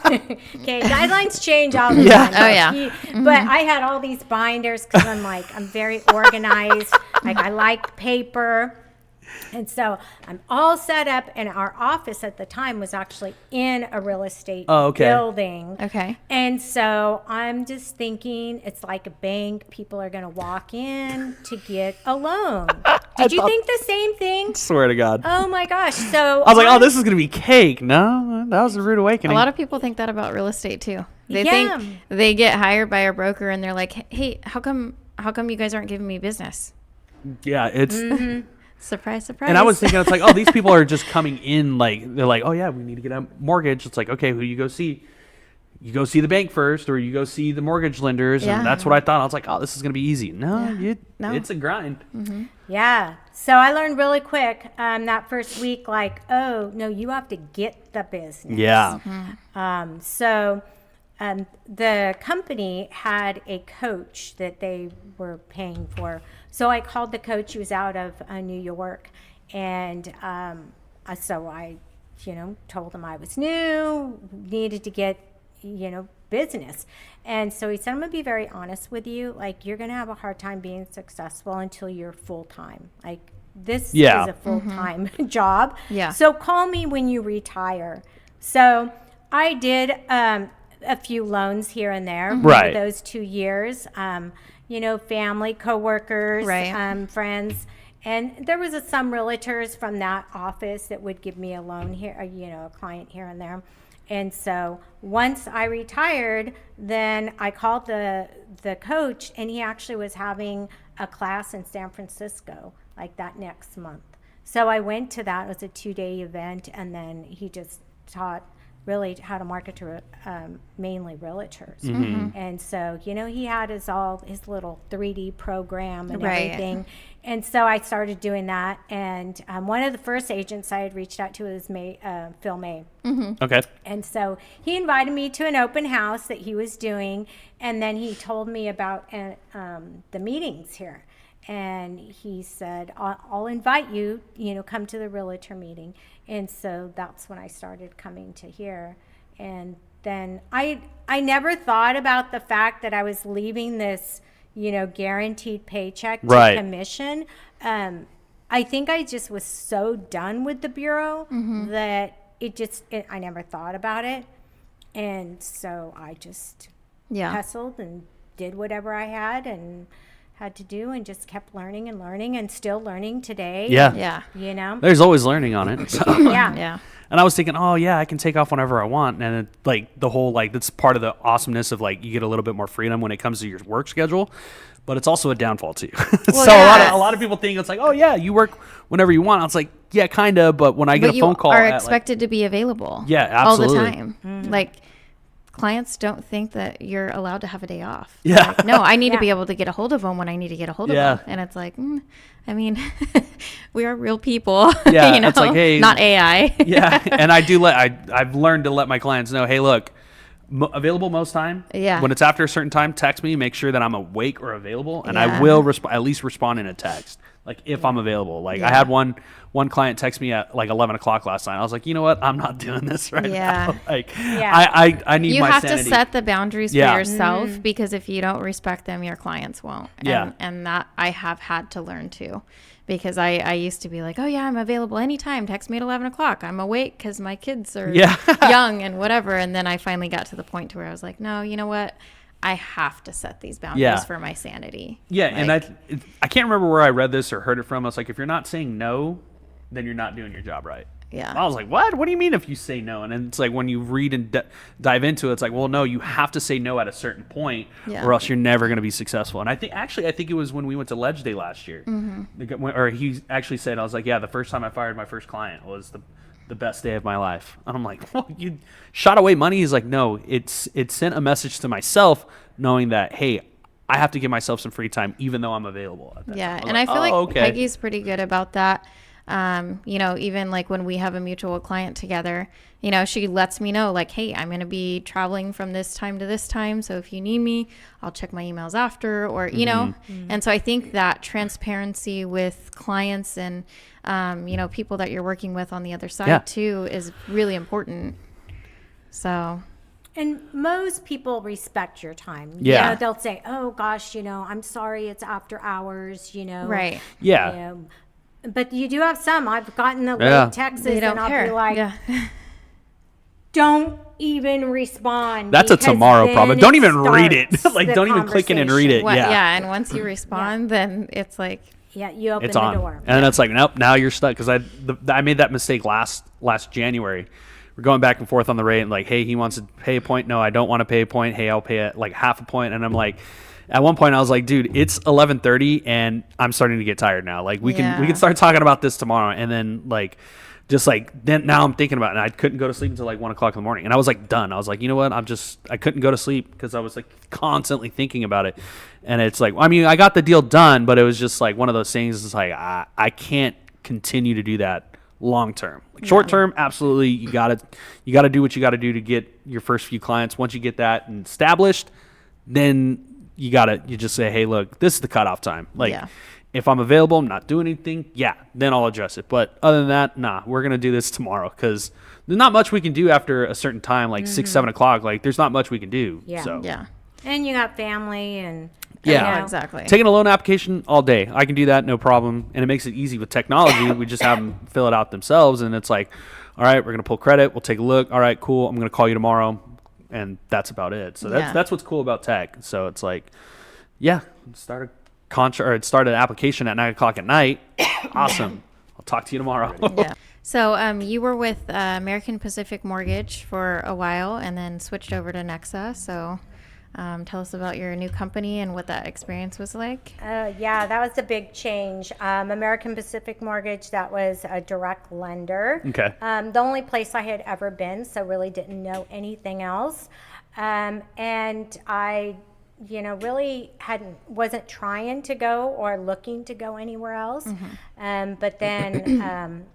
Speaker 2: Okay, guidelines change all the time.
Speaker 3: Oh, yeah.
Speaker 2: But I had all these binders because I'm very organized. Like, I like paper. And so I'm all set up, and our office at the time was actually in a real estate building.
Speaker 3: Okay.
Speaker 2: And so I'm just thinking it's like a bank. People are going to walk in to get a loan. Did you think the same thing?
Speaker 1: swear to God,
Speaker 2: Oh my gosh. So
Speaker 1: I was like, oh, this is going to be cake. No, that was a rude awakening.
Speaker 3: A lot of people think that about real estate too. They
Speaker 2: Yeah.
Speaker 3: think they get hired by a broker and they're like, "Hey, how come you guys aren't giving me business?"
Speaker 1: yeah, it's.
Speaker 3: Surprise, surprise.
Speaker 1: And I was thinking, it's like, oh, these people are just coming in, like, they're like, oh, yeah, we need to get a mortgage. It's like, okay, who you go see? You go see the bank first, or you go see the mortgage lenders.
Speaker 3: Yeah.
Speaker 1: And that's what I thought. I was like, oh, this is going to be easy. No,
Speaker 3: No.
Speaker 1: it's a grind.
Speaker 2: Yeah. So I learned really quick that first week, like, oh, no, you have to get the business.
Speaker 1: Yeah.
Speaker 2: The company had a coach that they were paying for. So I called the coach. He was out of New York. And so I, told him I was new, needed to get, business. And so he said, I'm going to be very honest with you. Like, you're going to have a hard time being successful until you're full-time. Like, this
Speaker 1: Yeah.
Speaker 2: is a full-time job.
Speaker 3: Yeah.
Speaker 2: So call me when you retire. So I did a few loans here and there
Speaker 1: Right.
Speaker 2: for those 2 years. Family, coworkers,
Speaker 3: Right.
Speaker 2: friends. And there was some realtors from that office that would give me a loan here, a client here and there. And so once I retired, then I called the coach, and he actually was having a class in San Francisco like that next month. So I went to that. It was a 2-day event, and then he just taught really how to market to mainly realtors.
Speaker 1: Mm-hmm.
Speaker 2: And so, he had his little 3D program and
Speaker 3: Right.
Speaker 2: everything. And so I started doing that. And one of the first agents I had reached out to was Phil May.
Speaker 1: Okay.
Speaker 2: And so he invited me to an open house that he was doing. And then he told me about the meetings here. And he said, I'll invite you, come to the realtor meeting. And so that's when I started coming to here. And then I never thought about the fact that I was leaving this, guaranteed paycheck to
Speaker 1: Right.
Speaker 2: commission. I think I just was so done with the bureau that I never thought about it. And so I just hustled and did whatever I had to do and just kept learning and still learning today.
Speaker 1: Yeah.
Speaker 3: Yeah.
Speaker 1: There's always learning on it. So.
Speaker 2: Yeah.
Speaker 3: Yeah.
Speaker 1: And I was thinking, oh yeah, I can take off whenever I want, and the whole that's part of the awesomeness of you get a little bit more freedom when it comes to your work schedule, but it's also a downfall too.
Speaker 3: Well,
Speaker 1: So
Speaker 3: yes.
Speaker 1: a lot of people think it's like, oh yeah, you work whenever you want. I was like, yeah, kinda, but when I get
Speaker 3: But
Speaker 1: a phone call,
Speaker 3: you are
Speaker 1: at,
Speaker 3: expected to be available.
Speaker 1: Yeah,
Speaker 3: all the
Speaker 1: absolutely.
Speaker 3: time. Like, clients don't think that you're allowed to have a day off.
Speaker 1: Yeah.
Speaker 3: Like, no, I need to
Speaker 2: Yeah.
Speaker 3: be able to get a hold of them when I need to get a hold of
Speaker 1: Yeah.
Speaker 3: them. And it's like, I mean, we are real people.
Speaker 1: Yeah, it's like, hey,
Speaker 3: not AI.
Speaker 1: yeah, and I've learned to let my clients know, hey, look, available most time.
Speaker 3: Yeah.
Speaker 1: When it's after a certain time, text me, make sure that I'm awake or available, and I
Speaker 3: Yeah.
Speaker 1: will at least respond in a text, if I'm available. I had one client text me at 11 o'clock last night. I was like, you know what? I'm not doing this right
Speaker 3: Yeah.
Speaker 1: now.
Speaker 2: Yeah.
Speaker 1: I need
Speaker 3: You
Speaker 1: my
Speaker 3: have
Speaker 1: sanity.
Speaker 3: to set the boundaries
Speaker 1: Yeah.
Speaker 3: for yourself, because if you don't respect them, your clients won't.
Speaker 1: Yeah.
Speaker 3: And that I have had to learn too, because I used to be like, oh yeah, I'm available anytime. Text me at 11 o'clock. I'm awake because my kids are
Speaker 1: Yeah.
Speaker 3: young and whatever. And then I finally got to the point to where I was like, no, you know what? I have to set these boundaries
Speaker 1: Yeah.
Speaker 3: for my sanity.
Speaker 1: Yeah, and I can't remember where I read this or heard it from. I was like, if you're not saying no, then you're not doing your job right.
Speaker 3: Yeah.
Speaker 1: I was like, what? What do you mean if you say no? And then it's like when you read and dive into it, it's like, well, no, you have to say no at a certain point,
Speaker 3: Yeah.
Speaker 1: or else you're never going to be successful. And I think it was when we went to Ledge Day last year, or he actually said, I was like, yeah, the first time I fired my first client was the best day of my life. And I'm like, well, you shot away money? He's like, no, it sent a message to myself knowing that, hey, I have to give myself some free time even though I'm available at that
Speaker 3: Yeah,
Speaker 1: time.
Speaker 3: and I feel like
Speaker 1: okay.
Speaker 3: Peggy's pretty good about that. Even when we have a mutual client together, she lets me know hey, I'm going to be traveling from this time to this time. So if you need me, I'll check my emails after, or, and so I think that transparency with clients and, people that you're working with on the other side too is really important. So.
Speaker 2: And most people respect your time.
Speaker 1: Yeah.
Speaker 2: They'll say, oh gosh, I'm sorry it's after hours,
Speaker 3: Right.
Speaker 1: Yeah.
Speaker 2: But you do have some. I've gotten the
Speaker 1: Yeah.
Speaker 2: late texts
Speaker 3: They don't
Speaker 2: and I'll
Speaker 3: care.
Speaker 2: be like,
Speaker 3: yeah.
Speaker 2: don't even respond.
Speaker 1: That's a
Speaker 2: because
Speaker 1: tomorrow
Speaker 2: then
Speaker 1: problem. Don't even
Speaker 2: starts
Speaker 1: read it.
Speaker 2: the
Speaker 1: Don't even click in and read it.
Speaker 2: conversation.
Speaker 1: Yeah.
Speaker 3: And once you respond, then it's like,
Speaker 2: Yeah, you open
Speaker 1: It's
Speaker 2: the
Speaker 1: on.
Speaker 2: door.
Speaker 1: And then it's like, nope, now you're stuck. Because I made that mistake last January. We're going back and forth on the rate, and hey, he wants to pay a point. No, I don't want to pay a point. Hey, I'll pay it half a point. And I'm like, at one point I was like, dude, it's 11:30 and I'm starting to get tired now. We can start talking about this tomorrow. And then then now I'm thinking about it, and I couldn't go to sleep until 1 o'clock in the morning. And I was done. I was like, you know what? I couldn't go to sleep because I was constantly thinking about it. And it's I got the deal done, but it was just one of those things. It's I can't continue to do that long term. Short term, absolutely, you gotta do what you gotta do to get your first few clients. Once you get that established, then you just say, hey, look, this is the cutoff time. If I'm available, I'm not doing anything, then I'll address it. But other than that, nah, we're gonna do this tomorrow because there's not much we can do after a certain time, 6, 7 o'clock. There's not much we can do.
Speaker 2: Yeah.
Speaker 1: So.
Speaker 3: yeah.
Speaker 2: And you got family and
Speaker 1: Yeah.
Speaker 3: Exactly.
Speaker 1: Taking a loan application all day. I can do that, no problem. And it makes it easy with technology. We just have them fill it out themselves. And it's all right, we're going to pull credit. We'll take a look. All right, cool. I'm going to call you tomorrow. And that's about it. So that's what's cool about tech. So it's start an application at 9 o'clock at night. Awesome. I'll talk to you tomorrow.
Speaker 3: Yeah. So you were with American Pacific Mortgage for a while and then switched over to Nexa. So Tell us about your new company and what that experience was like.
Speaker 2: Yeah, that was a big change. American Pacific Mortgage, that was a direct lender.
Speaker 1: Okay.
Speaker 2: The only place I had ever been, so really didn't know anything else. And I, really wasn't trying to go or looking to go anywhere else. But then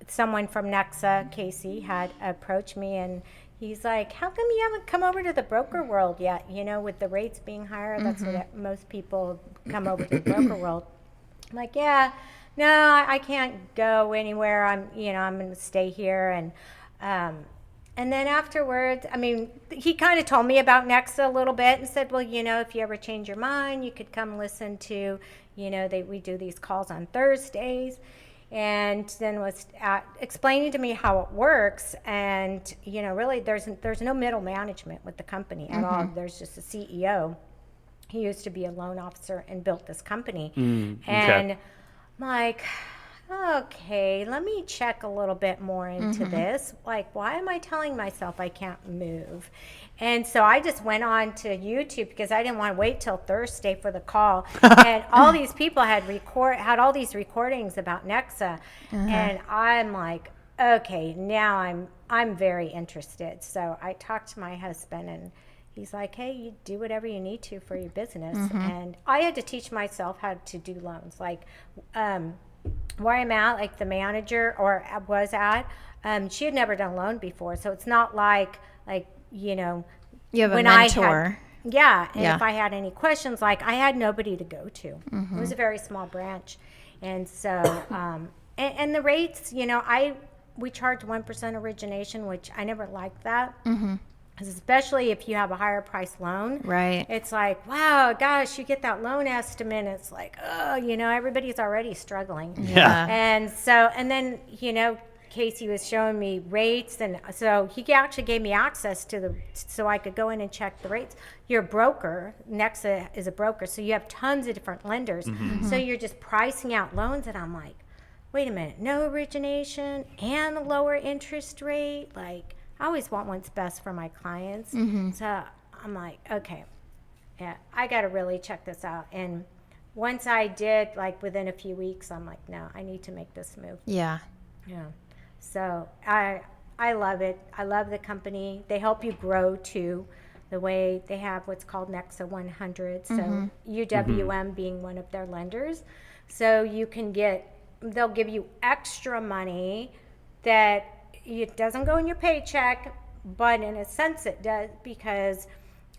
Speaker 2: someone from Nexa, Casey, had approached me, and he's like, how come you haven't come over to the broker world yet? With the rates being higher, that's what most people come over to the broker world. I'm like, yeah, no, I can't go anywhere. I'm going to stay here. And then afterwards, he kind of told me about Nexa a little bit and said, well, if you ever change your mind, you could come listen to, we do these calls on Thursdays. And then was explaining to me how it works. And, really there's no middle management with the company at all. There's just a CEO. He used to be a loan officer and built this company. And I'm like, okay, let me check a little bit more into this. Like, why am I telling myself I can't move? And so I just went on to YouTube because I didn't want to wait till Thursday for the call. And all these people had all these recordings about Nexa. And I'm like, okay, now I'm very interested. So I talked to my husband, and he's like, hey, you do whatever you need to for your business. And I had to teach myself how to do loans. Like, where I'm at, like the manager was at, she had never done a loan before. So it's not like,
Speaker 3: you have a mentor.
Speaker 2: And if I had any questions, I had nobody to go to. It was a very small branch. And so, and the rates, we charge 1% origination, which I never liked that. Especially if you have a higher price loan.
Speaker 3: Right.
Speaker 2: It's like, wow, gosh, you get that loan estimate. It's like, oh, everybody's already struggling.
Speaker 1: Yeah.
Speaker 2: And so, and then, Casey was showing me rates. And so he actually gave me access so I could go in and check the rates. You're a broker. Nexa is a broker. So you have tons of different lenders. So you're just pricing out loans. And I'm like, wait a minute, no origination and a lower interest rate. I always want what's best for my clients. So I'm like, okay, yeah, I got to really check this out. And once I did, within a few weeks, I'm like, no, I need to make this move.
Speaker 3: Yeah.
Speaker 2: Yeah. So I love it. I love the company. They help you grow too, the way they have what's called Nexa 100. So UWM being one of their lenders. So they'll give you extra money that it doesn't go in your paycheck, but in a sense it does, because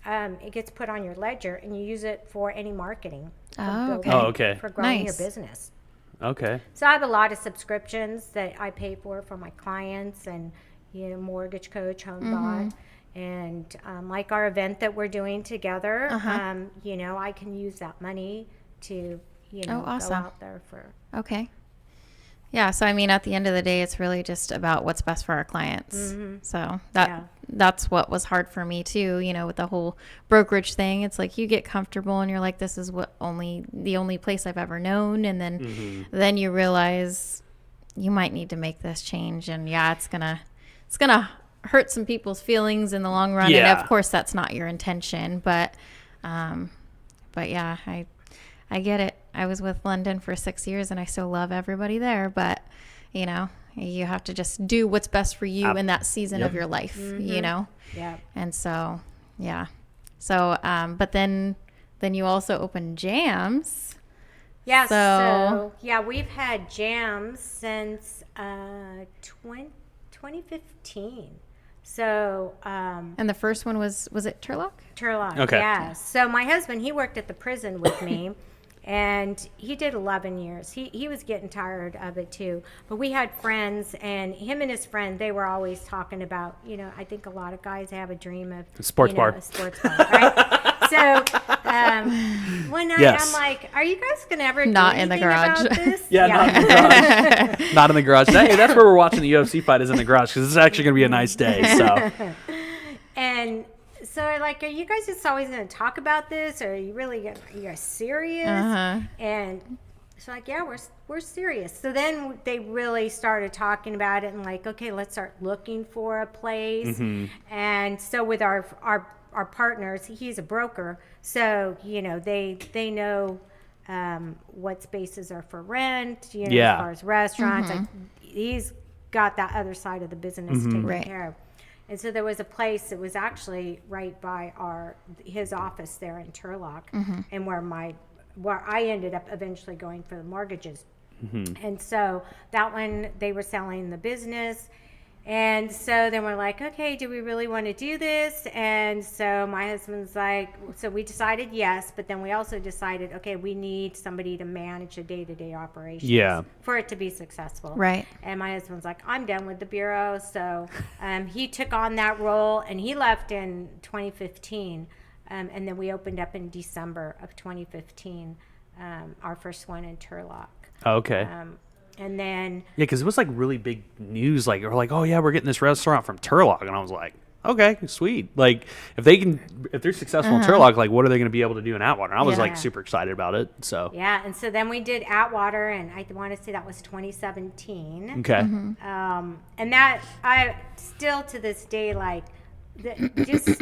Speaker 2: it gets put on your ledger and you use it for any marketing. For growing your business.
Speaker 1: Okay.
Speaker 2: So I have a lot of subscriptions that I pay for my clients, and mortgage coach, home bot, and like our event that we're doing together. I can use that money to
Speaker 3: awesome.
Speaker 2: go out there for.
Speaker 3: Okay. Yeah, so at the end of the day, it's really just about what's best for our clients. So that's what was hard for me too, with the whole brokerage thing. It's like you get comfortable and you're like, this is the only place I've ever known, and then you realize you might need to make this change, and it's gonna hurt some people's feelings in the long run.
Speaker 1: Yeah.
Speaker 3: And of course that's not your intention, but yeah, I get it. I was with London for 6 years and I still love everybody there, but you have to just do what's best for you in that season of your life, Yeah. And so, yeah. So, but then you also opened Jams.
Speaker 2: Yeah. So we've had Jams since 2015. So,
Speaker 3: and the first one was it Turlock?
Speaker 2: Turlock.
Speaker 1: Okay.
Speaker 2: Yeah. So my husband, he worked at the prison with me. And he did 11 years. He was getting tired of it too. But we had friends, and him and his friend, they were always talking about, I think a lot of guys have a dream of
Speaker 1: a sports bar,
Speaker 2: right? So one night I'm like, are you guys going to ever
Speaker 3: not
Speaker 2: do
Speaker 3: in the
Speaker 2: anything
Speaker 3: garage?
Speaker 2: About this?
Speaker 1: Not in the garage. Not in the garage. Hey, that's where we're watching the UFC fight, is in the garage, because it's actually going to be a nice day. So.
Speaker 2: And so are you guys just always going to talk about this, or are you really are you guys serious? And so we're serious. So then they really started talking about it, and okay, let's start looking for a place. And so with our our partners, he's a broker, so they know what spaces are for rent, as far as restaurants. Like, he's got that other side of the business taken care of. And so there was a place that was actually right by his office there in Turlock, and where I ended up eventually going for the mortgages. And so that one, they were selling the business. And so then we're like, okay, do we really want to do this? And so my husband's like, so we decided yes, but then we also decided, okay, we need somebody to manage the day-to-day operations for it to be successful.
Speaker 3: Right.
Speaker 2: And my husband's like, I'm done with the bureau. So he took on that role, and he left in 2015. And then we opened up in December of 2015, our first one in Turlock.
Speaker 1: Okay.
Speaker 2: And then
Speaker 1: because it was like really big news. Like, we're like, oh yeah, we're getting this restaurant from Turlock, and I was like, okay, sweet. Like, if they're successful in Turlock, like, what are they going to be able to do in Atwater? And I was like super excited about it. So
Speaker 2: and so then we did Atwater, and I want to say that was 2017.
Speaker 1: Okay.
Speaker 2: And that I still to this day like just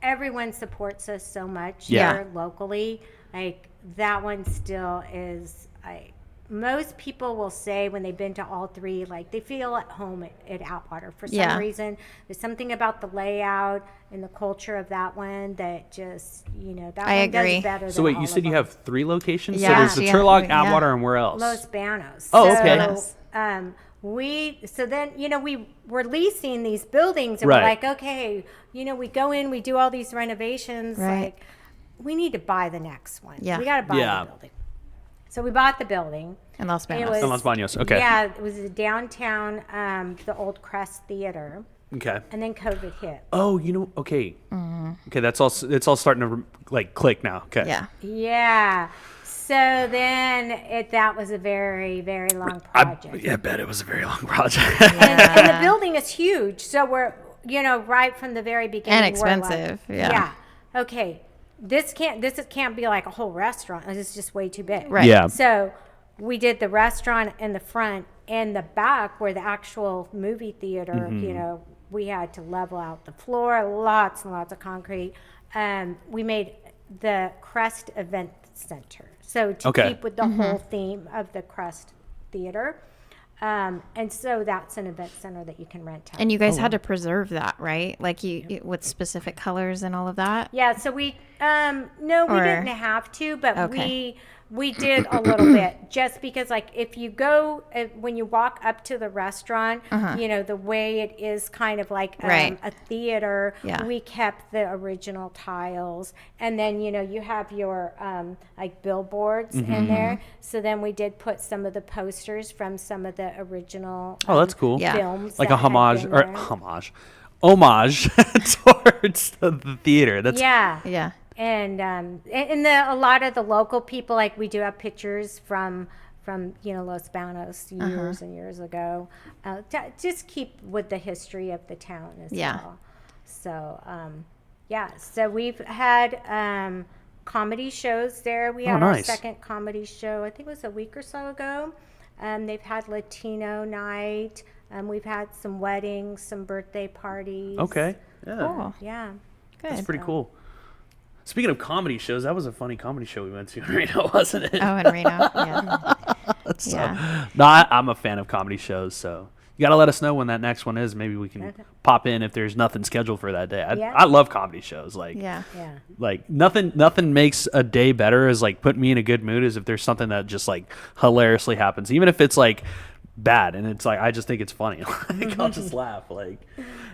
Speaker 2: everyone supports us so much here locally. Like, that one still is most people will say when they've been to all three, like, they feel at home at Atwater for some reason. There's something about the layout and the culture of that one that just, that
Speaker 3: I
Speaker 2: one
Speaker 3: agree.
Speaker 2: does better.
Speaker 1: So
Speaker 2: than
Speaker 1: wait, you said you
Speaker 2: them.
Speaker 1: have 3 locations?
Speaker 3: Yeah.
Speaker 1: So there's the Turlock, Atwater, and where else?
Speaker 2: Los Banos.
Speaker 1: Oh, okay.
Speaker 2: So then, we were leasing these buildings, and we're like, okay, we go in, we do all these renovations. Like, we need to buy the next one.
Speaker 3: Yeah.
Speaker 2: We got to buy the building. So we bought the building.
Speaker 3: In Los Banos.
Speaker 1: In Los Banos, okay.
Speaker 2: Yeah, it was downtown, the old Crest Theater.
Speaker 1: Okay.
Speaker 2: And then COVID hit.
Speaker 1: Oh, okay. Okay, it's all starting to like click now. Okay.
Speaker 3: Yeah.
Speaker 2: Yeah. So then that was a very, very long project.
Speaker 1: I bet it was a very long project.
Speaker 2: And the building is huge. So we're, right from the very beginning.
Speaker 3: And expensive.
Speaker 2: Yeah. Okay. This can't be like a whole restaurant. It's just way too big.
Speaker 3: Right.
Speaker 1: Yeah.
Speaker 2: So we did the restaurant in the front, and the back where the actual movie theater, we had to level out the floor, lots and lots of concrete. We made the Crest Event Center. So to keep with the whole theme of the Crest Theater. And so that's an event center that you can rent out.
Speaker 3: And you guys had to preserve that, right? Like with specific colors and all of that?
Speaker 2: Yeah, so we didn't have to, but we did a little bit, just because, like, if you go when you walk up to the restaurant, the way it is kind of like a theater. We kept the original tiles, and then you have your like billboards in there. So then we did put some of the posters from some of the original
Speaker 1: that's cool.
Speaker 2: films,
Speaker 1: like a homage towards the theater. That's
Speaker 3: Yeah.
Speaker 2: And a lot of the local people, like, we do have pictures from Los Banos years and years ago. Just keep with the history of the town as well. So so we've had comedy shows there. We had our second comedy show, I think it was a week or so ago. They've had Latino night. We've had some weddings, some birthday parties.
Speaker 1: Okay. Yeah.
Speaker 3: Cool.
Speaker 2: Yeah.
Speaker 3: Good.
Speaker 1: That's pretty cool. Speaking of comedy shows, that was a funny comedy show we went to in Reno, wasn't it?
Speaker 3: Oh, in Reno. Yeah.
Speaker 1: No, I'm a fan of comedy shows, so you got to let us know when that next one is. Maybe we can pop in if there's nothing scheduled for that day. I love comedy shows. Like, like nothing makes a day better as like put me in a good mood as if there's something that just like hilariously happens, even if it's like bad and it's like I just think it's funny. Like, I'll just laugh. Like,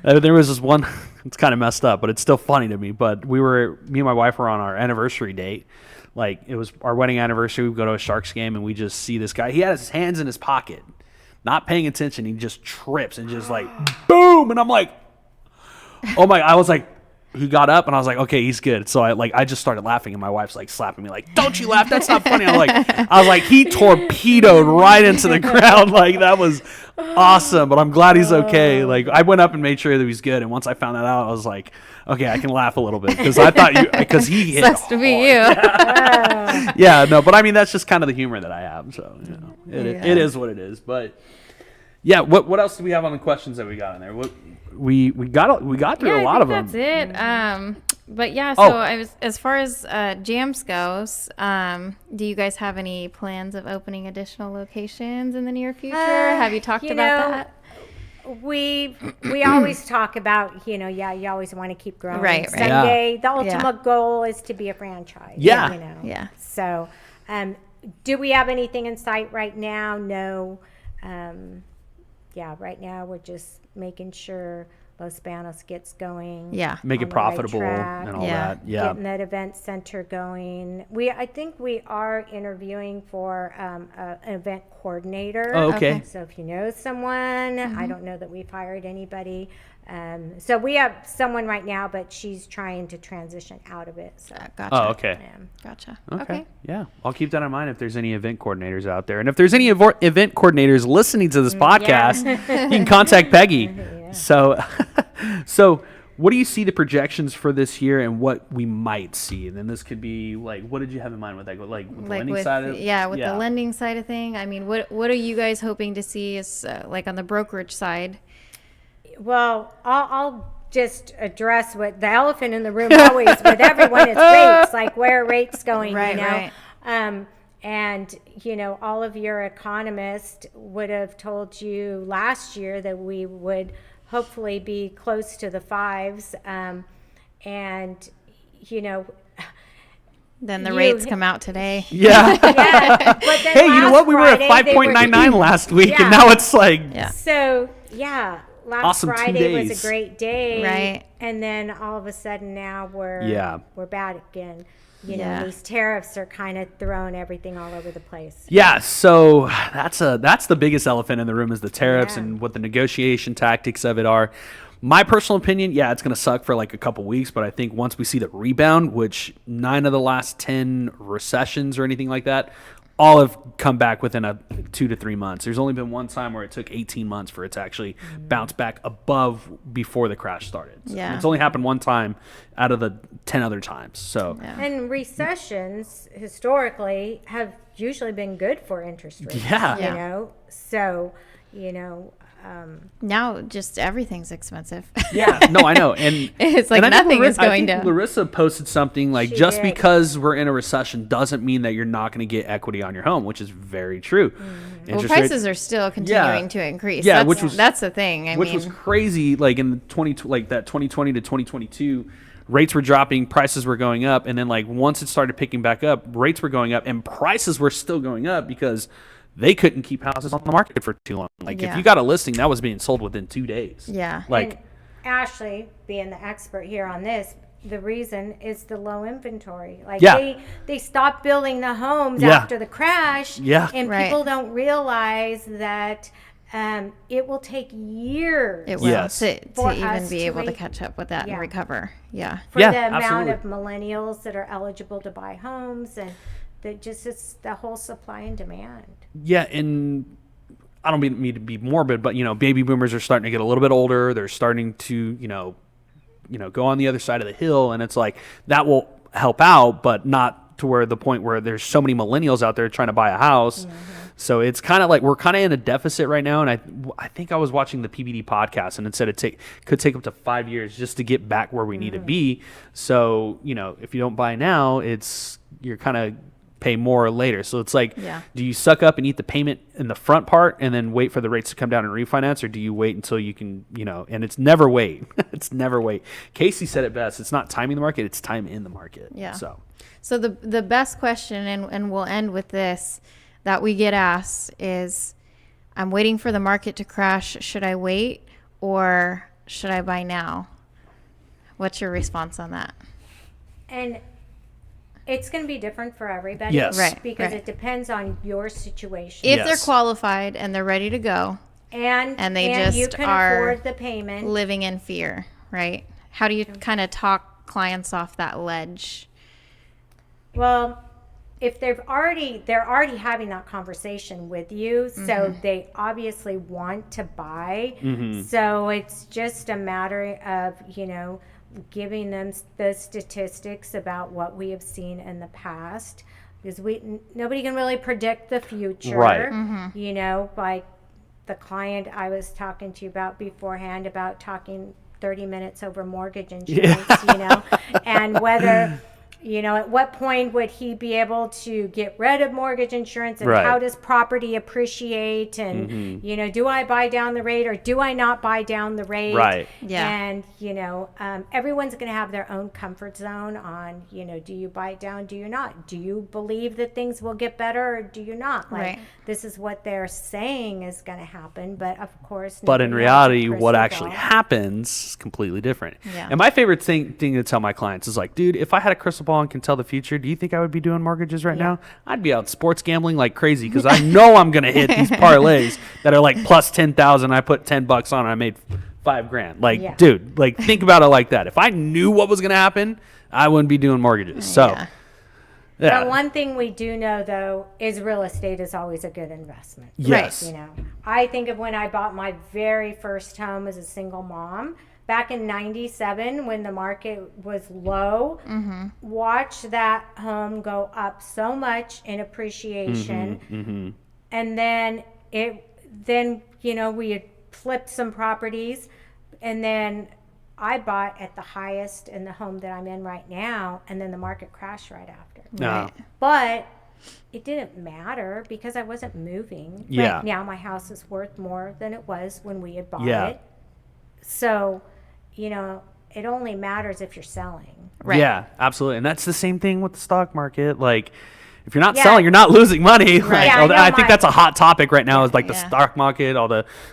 Speaker 1: there was this one, it's kind of messed up, but it's still funny to me. But me and my wife were on our anniversary date. Like, it was our wedding anniversary. We go to a Sharks game and we just see this guy. He had his hands in his pocket, not paying attention. He just trips and just like boom. And I'm like, oh my! I was like, he got up and I was like, okay, he's good. So I just started laughing and my wife's like slapping me like, don't you laugh, that's not funny. I was like he torpedoed right into the ground. Like, that was awesome, but I'm glad he's okay. Like, I went up and made sure that he was good, and once I found that out, I was like, okay, I can laugh a little bit because I thought because he hit
Speaker 3: Sucks to be you.
Speaker 1: Yeah, no, but I mean that's just kind of the humor that I have. So it is what it is. But yeah, what else do we have on the questions that we got in there? What we got through a lot of them.
Speaker 3: That's it. But yeah, so I was, as far as jams goes, do you guys have any plans of opening additional locations in the near future? Have you talked about that?
Speaker 2: We always talk about, you always want to keep growing.
Speaker 3: Right.
Speaker 2: Someday, the ultimate goal is to be a franchise.
Speaker 1: Yeah.
Speaker 3: Yeah.
Speaker 2: So, do we have anything in sight right now? No. Right now we're just making sure Los Banos gets going.
Speaker 3: Yeah.
Speaker 1: Make
Speaker 2: on
Speaker 1: it
Speaker 2: the right
Speaker 1: profitable
Speaker 2: track,
Speaker 1: and all that. Yeah.
Speaker 2: Getting that event center going. I think we are interviewing for an event coordinator.
Speaker 1: Oh, okay.
Speaker 2: So if you know someone, I don't know that we've hired anybody. So we have someone right now, but she's trying to transition out of it. So.
Speaker 3: Gotcha.
Speaker 1: Oh, okay.
Speaker 3: Gotcha.
Speaker 1: Okay. Yeah. I'll keep that in mind if there's any event coordinators out there. And if there's any event coordinators listening to this podcast, you can contact Peggy. So what do you see the projections for this year and what we might see? And then this could be like, what did you have in mind with that? With the lending side of it?
Speaker 3: Yeah, with the lending side of thing. I mean, what are you guys hoping to see is like on the brokerage side?
Speaker 2: Well, I'll just address what the elephant in the room always with everyone is rates, like where are rates going,
Speaker 3: Right.
Speaker 2: And, all of your economists would have told you last year that we would hopefully be close to the fives.
Speaker 3: Then the rates come out today.
Speaker 1: Yeah.
Speaker 2: But then
Speaker 1: Hey, you know what? We were at
Speaker 2: Friday, they
Speaker 1: 5.99 last week, and now it's like
Speaker 2: So, last
Speaker 1: Awesome 2
Speaker 2: Friday was
Speaker 1: days.
Speaker 2: a great day.
Speaker 3: Right.
Speaker 2: And then all of a sudden now we're bad again. These tariffs are kind of throwing everything all over the place.
Speaker 1: Yeah, so that's the biggest elephant in the room is the tariffs and what the negotiation tactics of it are. My personal opinion, it's going to suck for like a couple weeks, but I think once we see the rebound, which 9 of the last 10 recessions or anything like that, all have come back within 2 to 3 months. There's only been one time where it took 18 months for it to actually bounce back above before the crash started. So it's only happened one time out of the 10 other times. So
Speaker 2: And recessions historically have usually been good for interest rates. So
Speaker 3: now just everything's expensive.
Speaker 1: No, I know. And
Speaker 3: it's like nothing is going down.
Speaker 1: Larissa posted something like,
Speaker 2: She did.
Speaker 1: because we're in a recession doesn't mean that you're not going to get equity on your home, which is very true.
Speaker 3: Well, prices are still continuing to increase.
Speaker 1: Yeah,
Speaker 3: that's the thing. I mean,
Speaker 1: was crazy. Like in 2020 to 2022, rates were dropping, prices were going up, and then like once it started picking back up, rates were going up, and prices were still going up because they couldn't keep houses on the market for too long. Like if you got a listing, that was being sold within 2 days.
Speaker 3: Yeah.
Speaker 1: Like
Speaker 2: and Ashley, being the expert here on this, the reason is the low inventory. Like they stopped building the homes after the crash.
Speaker 1: Yeah.
Speaker 2: And people don't realize that it will take years.
Speaker 3: It will to
Speaker 2: for
Speaker 3: even
Speaker 2: us
Speaker 3: be
Speaker 2: to
Speaker 3: able to
Speaker 2: make-
Speaker 3: catch up with that and recover. Yeah.
Speaker 2: For the amount
Speaker 1: absolutely.
Speaker 2: of millennials that are eligible to buy homes and it's the whole supply and demand.
Speaker 1: Yeah, and I don't mean to be morbid, but baby boomers are starting to get a little bit older. They're starting to, go on the other side of the hill, and it's like that will help out, but not to where the point where there's so many millennials out there trying to buy a house. So it's kind of like we're kind of in a deficit right now, and I think I was watching the PBD podcast, and it said could take up to 5 years just to get back where we need to be. So if you don't buy now, you're kind of pay more later. So it's like, do you suck up and eat the payment in the front part and then wait for the rates to come down and refinance, or do you wait until you can, and it's never wait. It's never wait. Casey said it best. It's not timing the market, it's time in the market.
Speaker 3: Yeah.
Speaker 1: So
Speaker 3: the best question, and we'll end with this, that we get asked is, I'm waiting for the market to crash. Should I wait or should I buy now? What's your response on that?
Speaker 2: And it's going to be different for everybody.
Speaker 1: Yes.
Speaker 3: Right.
Speaker 2: Because it depends on your situation.
Speaker 3: If they're qualified and they're ready to go
Speaker 2: and
Speaker 3: they
Speaker 2: you
Speaker 3: just
Speaker 2: can
Speaker 3: are
Speaker 2: afford the payment.
Speaker 3: living in fear, right? How do you kind of talk clients off that ledge?
Speaker 2: Well, if they're already having that conversation with you, so they obviously want to buy. So it's just a matter of, giving them the statistics about what we have seen in the past, because nobody can really predict the future.
Speaker 1: Right.
Speaker 2: Like the client I was talking to you about beforehand, about talking 30 minutes over mortgage insurance, you know, and whether, you know, at what point would he be able to get rid of mortgage insurance, and how does property appreciate, and, you know, do I buy down the rate or do I not buy down the rate?
Speaker 1: Right.
Speaker 3: Yeah.
Speaker 2: And, you know, everyone's going to have their own comfort zone on, you know, do you buy it down? Do you not? Do you believe that things will get better or do you not? Like,
Speaker 3: Right.
Speaker 2: this is what they're saying is going to happen. But of course,
Speaker 1: But in
Speaker 2: nobody has a
Speaker 1: reality, what
Speaker 2: crystal
Speaker 1: actually
Speaker 2: ball.
Speaker 1: happens is completely different.
Speaker 3: Yeah.
Speaker 1: And my favorite thing to tell my clients is like, dude, if I had a crystal ball and can tell the future, do you think I would be doing mortgages right now? I'd be out sports gambling like crazy because I know I'm going to hit these parlays that are like plus 10,000. I put $10 on and I made $5,000. Like, dude, like think about it like that. If I knew what was going to happen, I wouldn't be doing mortgages. So,
Speaker 2: But one thing we do know, though, is real estate is always a good investment.
Speaker 1: Yes.
Speaker 2: You know, I think of when I bought my very first home as a single mom back in 97 when the market was low. Watch that home go up so much in appreciation. And then you know, we had flipped some properties, and then I bought at the highest in the home that I'm in right now, and then the market crashed right after.
Speaker 1: No.
Speaker 2: But it didn't matter because I wasn't moving.
Speaker 1: Yeah.
Speaker 2: Right now my house is worth more than it was when we had bought
Speaker 1: Yeah.
Speaker 2: it. So, you know, it only matters if you're selling.
Speaker 3: Right.
Speaker 1: Yeah, absolutely. And that's the same thing with the stock market. Like, if you're not selling, you're not losing money. Like,
Speaker 2: Yeah,
Speaker 1: I think that's a hot topic right now is like the
Speaker 3: Yeah.
Speaker 1: stock market,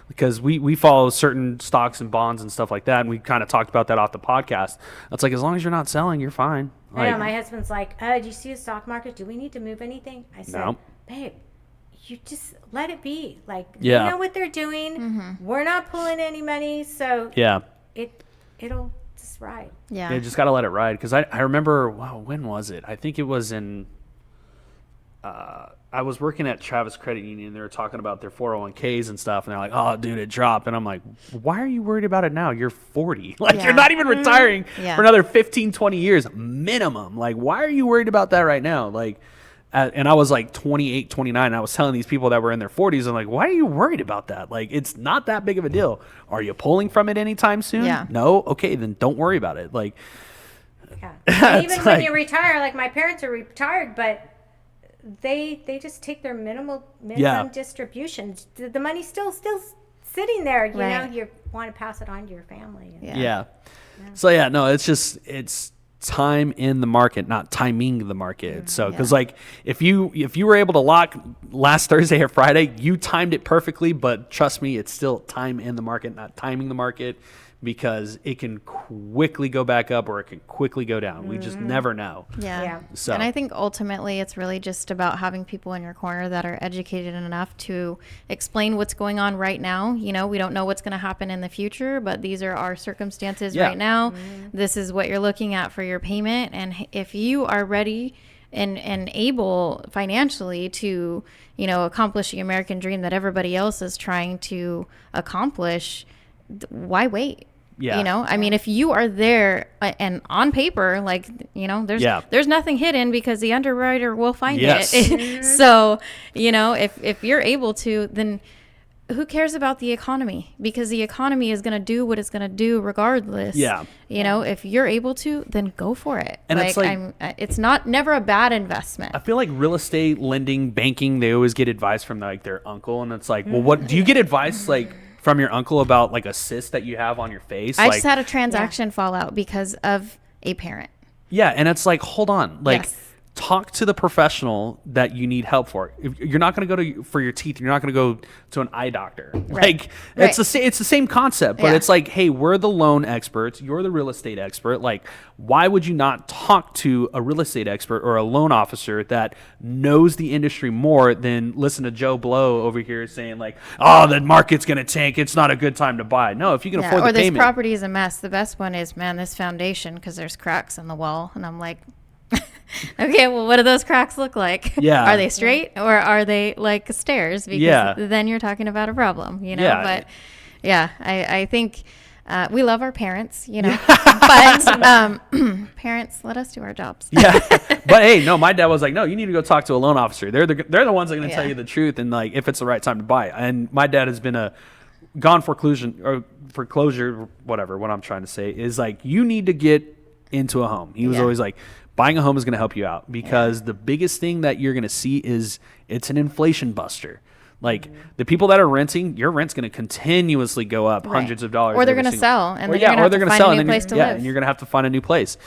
Speaker 1: because we follow certain stocks and bonds and stuff like that. And we kind of talked about that off the podcast. It's like, as long as you're not selling, you're fine.
Speaker 2: I
Speaker 1: Like,
Speaker 2: know, my husband's like, do you see the stock market? Do we need to move anything? I said,
Speaker 1: No.
Speaker 2: babe, you just let it be. Like,
Speaker 1: Yeah.
Speaker 2: you know what they're doing. We're not pulling any money, so
Speaker 1: yeah.
Speaker 2: it'll just ride.
Speaker 3: Yeah.
Speaker 1: You just got to let it ride. Because I remember, wow, when was it? I think it was in, I was working at Travis Credit Union. They were talking about their 401ks and stuff. And they're like, oh, dude, it dropped. And I'm like, why are you worried about it now? You're 40. Like,
Speaker 3: Yeah.
Speaker 1: you're not even retiring
Speaker 3: Yeah.
Speaker 1: for another 15, 20 years minimum. Like, why are you worried about that right now? Like, and I was like 28, 29. And I was telling these people that were in their 40s, I'm like, why are you worried about that? Like, it's not that big of a deal. Are you pulling from it anytime soon?
Speaker 3: Yeah.
Speaker 1: No? Okay, then don't worry about it. Like,
Speaker 2: Yeah. And even
Speaker 1: It's
Speaker 2: when
Speaker 1: like-
Speaker 2: you retire, like my parents are retired, but they just take their minimum distributions. The money's still sitting there. You know,
Speaker 3: Right.
Speaker 2: you want to pass it on to your family.
Speaker 3: Yeah.
Speaker 1: So yeah, no, it's time in the market, not timing the market. So because like if you were able to lock last Thursday or Friday, you timed it perfectly. But trust me, it's still time in the market, not timing the market, because it can quickly go back up or it can quickly go down. We just never know.
Speaker 3: Yeah.
Speaker 1: So
Speaker 3: And I think ultimately it's really just about having people in your corner that are educated enough to explain what's going on right now. You know, we don't know what's going to happen in the future, but these are our circumstances right now. This is what you're looking at for your payment. And if you are ready and able financially to, you know, accomplish the American dream that everybody else is trying to accomplish, why wait?
Speaker 1: Yeah.
Speaker 3: You know, I mean, if you are there and on paper, like, you know, there's nothing hidden because the underwriter will find it. So, you know, if you're able to, then who cares about the economy? Because the economy is going to do what it's going to do regardless.
Speaker 1: Yeah.
Speaker 3: You know, if you're able to, then go for it.
Speaker 1: And it's like,
Speaker 3: it's never a bad investment.
Speaker 1: I feel like real estate, lending, banking, they always get advice from like their uncle, and it's like, well, what do you get advice like from your uncle about like a cyst that you have on your face?
Speaker 3: I
Speaker 1: like,
Speaker 3: just had a transaction fall out because of a parent.
Speaker 1: yeah, and it's like, hold on, like
Speaker 3: Yes.
Speaker 1: talk to the professional that you need help for. If you're not going to go for your teeth, you're not going to go to an eye doctor. Like it's the same concept, but it's like, hey, we're the loan experts, you're the real estate expert. Like, why would you not talk to a real estate expert or a loan officer that knows the industry more than listen to Joe Blow over here saying like, oh, the market's going to tank, it's not a good time to buy. No, if you can afford
Speaker 3: or
Speaker 1: the
Speaker 3: this
Speaker 1: payment.
Speaker 3: property is a mess. The best one is, man, this foundation, because there's cracks in the wall. And I'm like, okay, well, what do those cracks look like?
Speaker 1: Yeah.
Speaker 3: Are they straight or are they like stairs? Because then you're talking about a problem, you know?
Speaker 1: Yeah.
Speaker 3: But yeah, I think we love our parents, you know, but parents, let us do our jobs.
Speaker 1: Yeah, but hey, no, my dad was like, no, you need to go talk to a loan officer. They're the ones that are going to tell you the truth and like if it's the right time to buy. And my dad has been a gone foreclosure, whatever, what I'm trying to say is like, you need to get into a home. He was always like, buying a home is going to help you out because the biggest thing that you're going to see is it's an inflation buster. Like the people that are renting, your rent's going to continuously go up hundreds of dollars.
Speaker 3: Or they're going to sell, and then you're going to have to find a new place to live.
Speaker 1: And you're going to have to find a new place.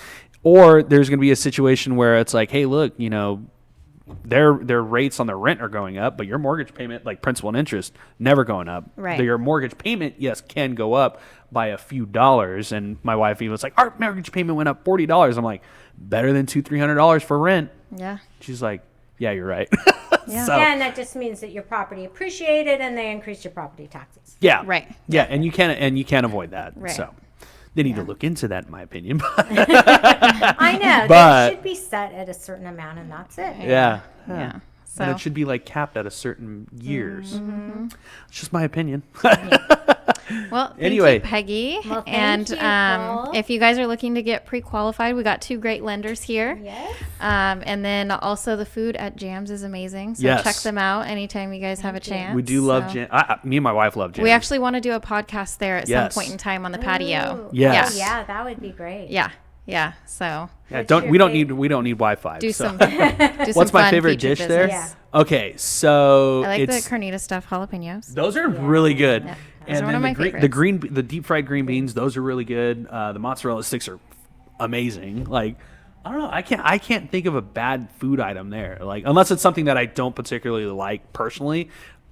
Speaker 1: Or there's going to be a situation where it's like, hey, look, you know, their rates on their rent are going up, but your mortgage payment, like principal and interest, never going up.
Speaker 3: Right.
Speaker 1: Your mortgage payment, yes, can go up by a few dollars. And my wife even was like, our mortgage payment went up $40. I'm like, better than $200-300 for rent.
Speaker 3: Yeah.
Speaker 1: She's like, yeah, you're right.
Speaker 3: Yeah.
Speaker 2: Yeah, and that just means that your property appreciated and they increased your property taxes.
Speaker 1: Yeah.
Speaker 3: Right.
Speaker 1: Yeah, and you can't avoid that.
Speaker 3: Right.
Speaker 1: So they need to look into that, in my opinion.
Speaker 2: I know.
Speaker 1: But-
Speaker 2: They should be set at a certain amount and that's it.
Speaker 1: Yeah.
Speaker 3: Yeah. So
Speaker 1: And it should be like capped at a certain years.
Speaker 3: Mm-hmm.
Speaker 1: It's just my opinion.
Speaker 3: well, thank
Speaker 1: Anyway.
Speaker 3: you, Peggy.
Speaker 2: Well, thank
Speaker 3: and
Speaker 2: you, Paul.
Speaker 3: if you guys are looking to get pre-qualified, we got 2 great lenders here.
Speaker 2: Yes.
Speaker 3: And then also the food at Jams is amazing. So
Speaker 1: Yes.
Speaker 3: check them out anytime you guys have a chance.
Speaker 1: We do love
Speaker 3: So-
Speaker 1: jam. Me and my wife love jam.
Speaker 3: We actually want to do a podcast there at
Speaker 1: Yes.
Speaker 3: some point in time on the patio.
Speaker 2: Ooh.
Speaker 1: Yes.
Speaker 2: Oh, yeah, that would be great.
Speaker 3: Yeah. Yeah. So
Speaker 1: Yeah,
Speaker 2: What's your
Speaker 1: we don't
Speaker 2: favorite-
Speaker 1: need Wi-Fi.
Speaker 3: do
Speaker 1: so.
Speaker 3: some. Do
Speaker 1: What's
Speaker 3: some
Speaker 1: my
Speaker 3: fun
Speaker 1: favorite
Speaker 3: featured
Speaker 1: dish there?
Speaker 3: business.
Speaker 1: Okay, so
Speaker 3: I like
Speaker 1: it's
Speaker 3: the carnita stuffed jalapenos.
Speaker 1: those are really good.
Speaker 3: Yeah.
Speaker 1: And
Speaker 3: Those are one
Speaker 1: then
Speaker 3: of my favorites.
Speaker 1: the deep fried green beans, those are really good. The mozzarella sticks are amazing. Like, I don't know, I can't think of a bad food item there. Like, unless it's something that I don't particularly like personally,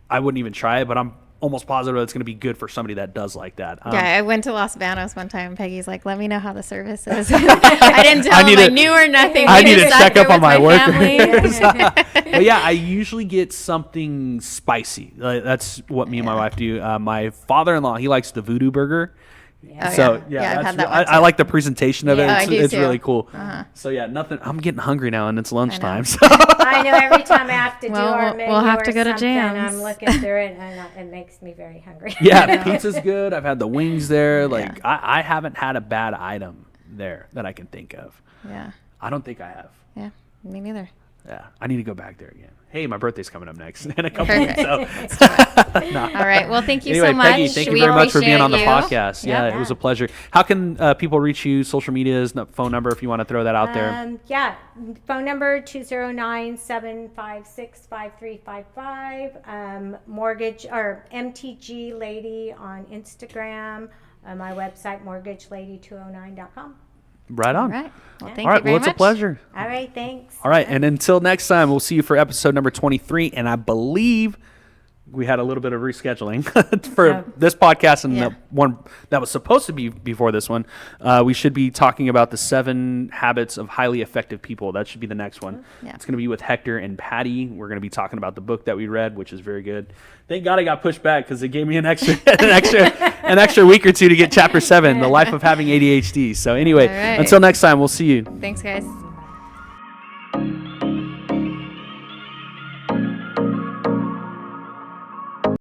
Speaker 1: I wouldn't even try it. But I'm almost positive it's going to be good for somebody that does like that.
Speaker 3: Yeah, I went to Los Banos one time. Peggy's like, "Let me know how the service is." I didn't tell him I knew or nothing.
Speaker 1: I
Speaker 3: We
Speaker 1: need to
Speaker 3: just sat
Speaker 1: check
Speaker 3: there
Speaker 1: up on
Speaker 3: with
Speaker 1: my
Speaker 3: family.
Speaker 1: workers. But yeah, I usually get something spicy. Like, that's what me and my wife do. My father-in-law, he likes the voodoo burger.
Speaker 3: Oh,
Speaker 1: So
Speaker 3: yeah,
Speaker 1: yeah,
Speaker 3: I've
Speaker 1: that's
Speaker 3: had that
Speaker 1: I
Speaker 3: one too.
Speaker 1: like the presentation of it.
Speaker 3: Yeah, I
Speaker 1: It's,
Speaker 3: do
Speaker 1: it's
Speaker 3: too.
Speaker 1: really cool. So yeah, nothing. I'm getting hungry now, and it's lunchtime. So
Speaker 2: I know every time I have to do
Speaker 3: Well,
Speaker 2: our
Speaker 3: we'll
Speaker 2: menu
Speaker 3: have
Speaker 2: or
Speaker 3: to go to
Speaker 2: something,
Speaker 3: Jams.
Speaker 2: I'm looking through it and it makes me very hungry.
Speaker 1: yeah, pizza's good. I've had the wings there. Like I haven't had a bad item there that I can think of.
Speaker 3: Yeah,
Speaker 1: I don't think I have.
Speaker 3: yeah, me neither.
Speaker 1: Yeah, I need to go back there again. Hey, my birthday's coming up next in a couple weeks.
Speaker 3: Perfect.
Speaker 1: So.
Speaker 3: All right. Well, thank you
Speaker 1: Anyway,
Speaker 3: so much.
Speaker 1: Peggy, thank you
Speaker 3: We
Speaker 1: very much for being on the
Speaker 3: appreciate you.
Speaker 1: podcast. Yeah,
Speaker 3: Yeah.
Speaker 1: it was a pleasure. How can people reach you? Social medias, phone number, if you want to throw that out there.
Speaker 2: Yeah, phone number 209-756-5355. Mortgage or MTG Lady on Instagram. My website mortgagelady209.com.
Speaker 1: Right on.
Speaker 3: All right. Well, thank
Speaker 1: All right.
Speaker 3: you very
Speaker 1: Well, it's
Speaker 3: much.
Speaker 1: a pleasure.
Speaker 2: All right, thanks.
Speaker 1: All right. And until next time, we'll see you for episode number 23. And I believe we had a little bit of rescheduling for this podcast and
Speaker 3: Yeah.
Speaker 1: the one that was supposed to be before this one. We should be talking about the 7 habits of highly effective people. That should be the next one.
Speaker 3: Yeah.
Speaker 1: It's going to be with Hector and Patty. We're going to be talking about the book that we read, which is very good. Thank God I got pushed back because it gave me an extra week or two to get chapter 7, The Life of Having ADHD. So anyway,
Speaker 3: All right.
Speaker 1: until next time, we'll see you.
Speaker 3: Thanks, guys.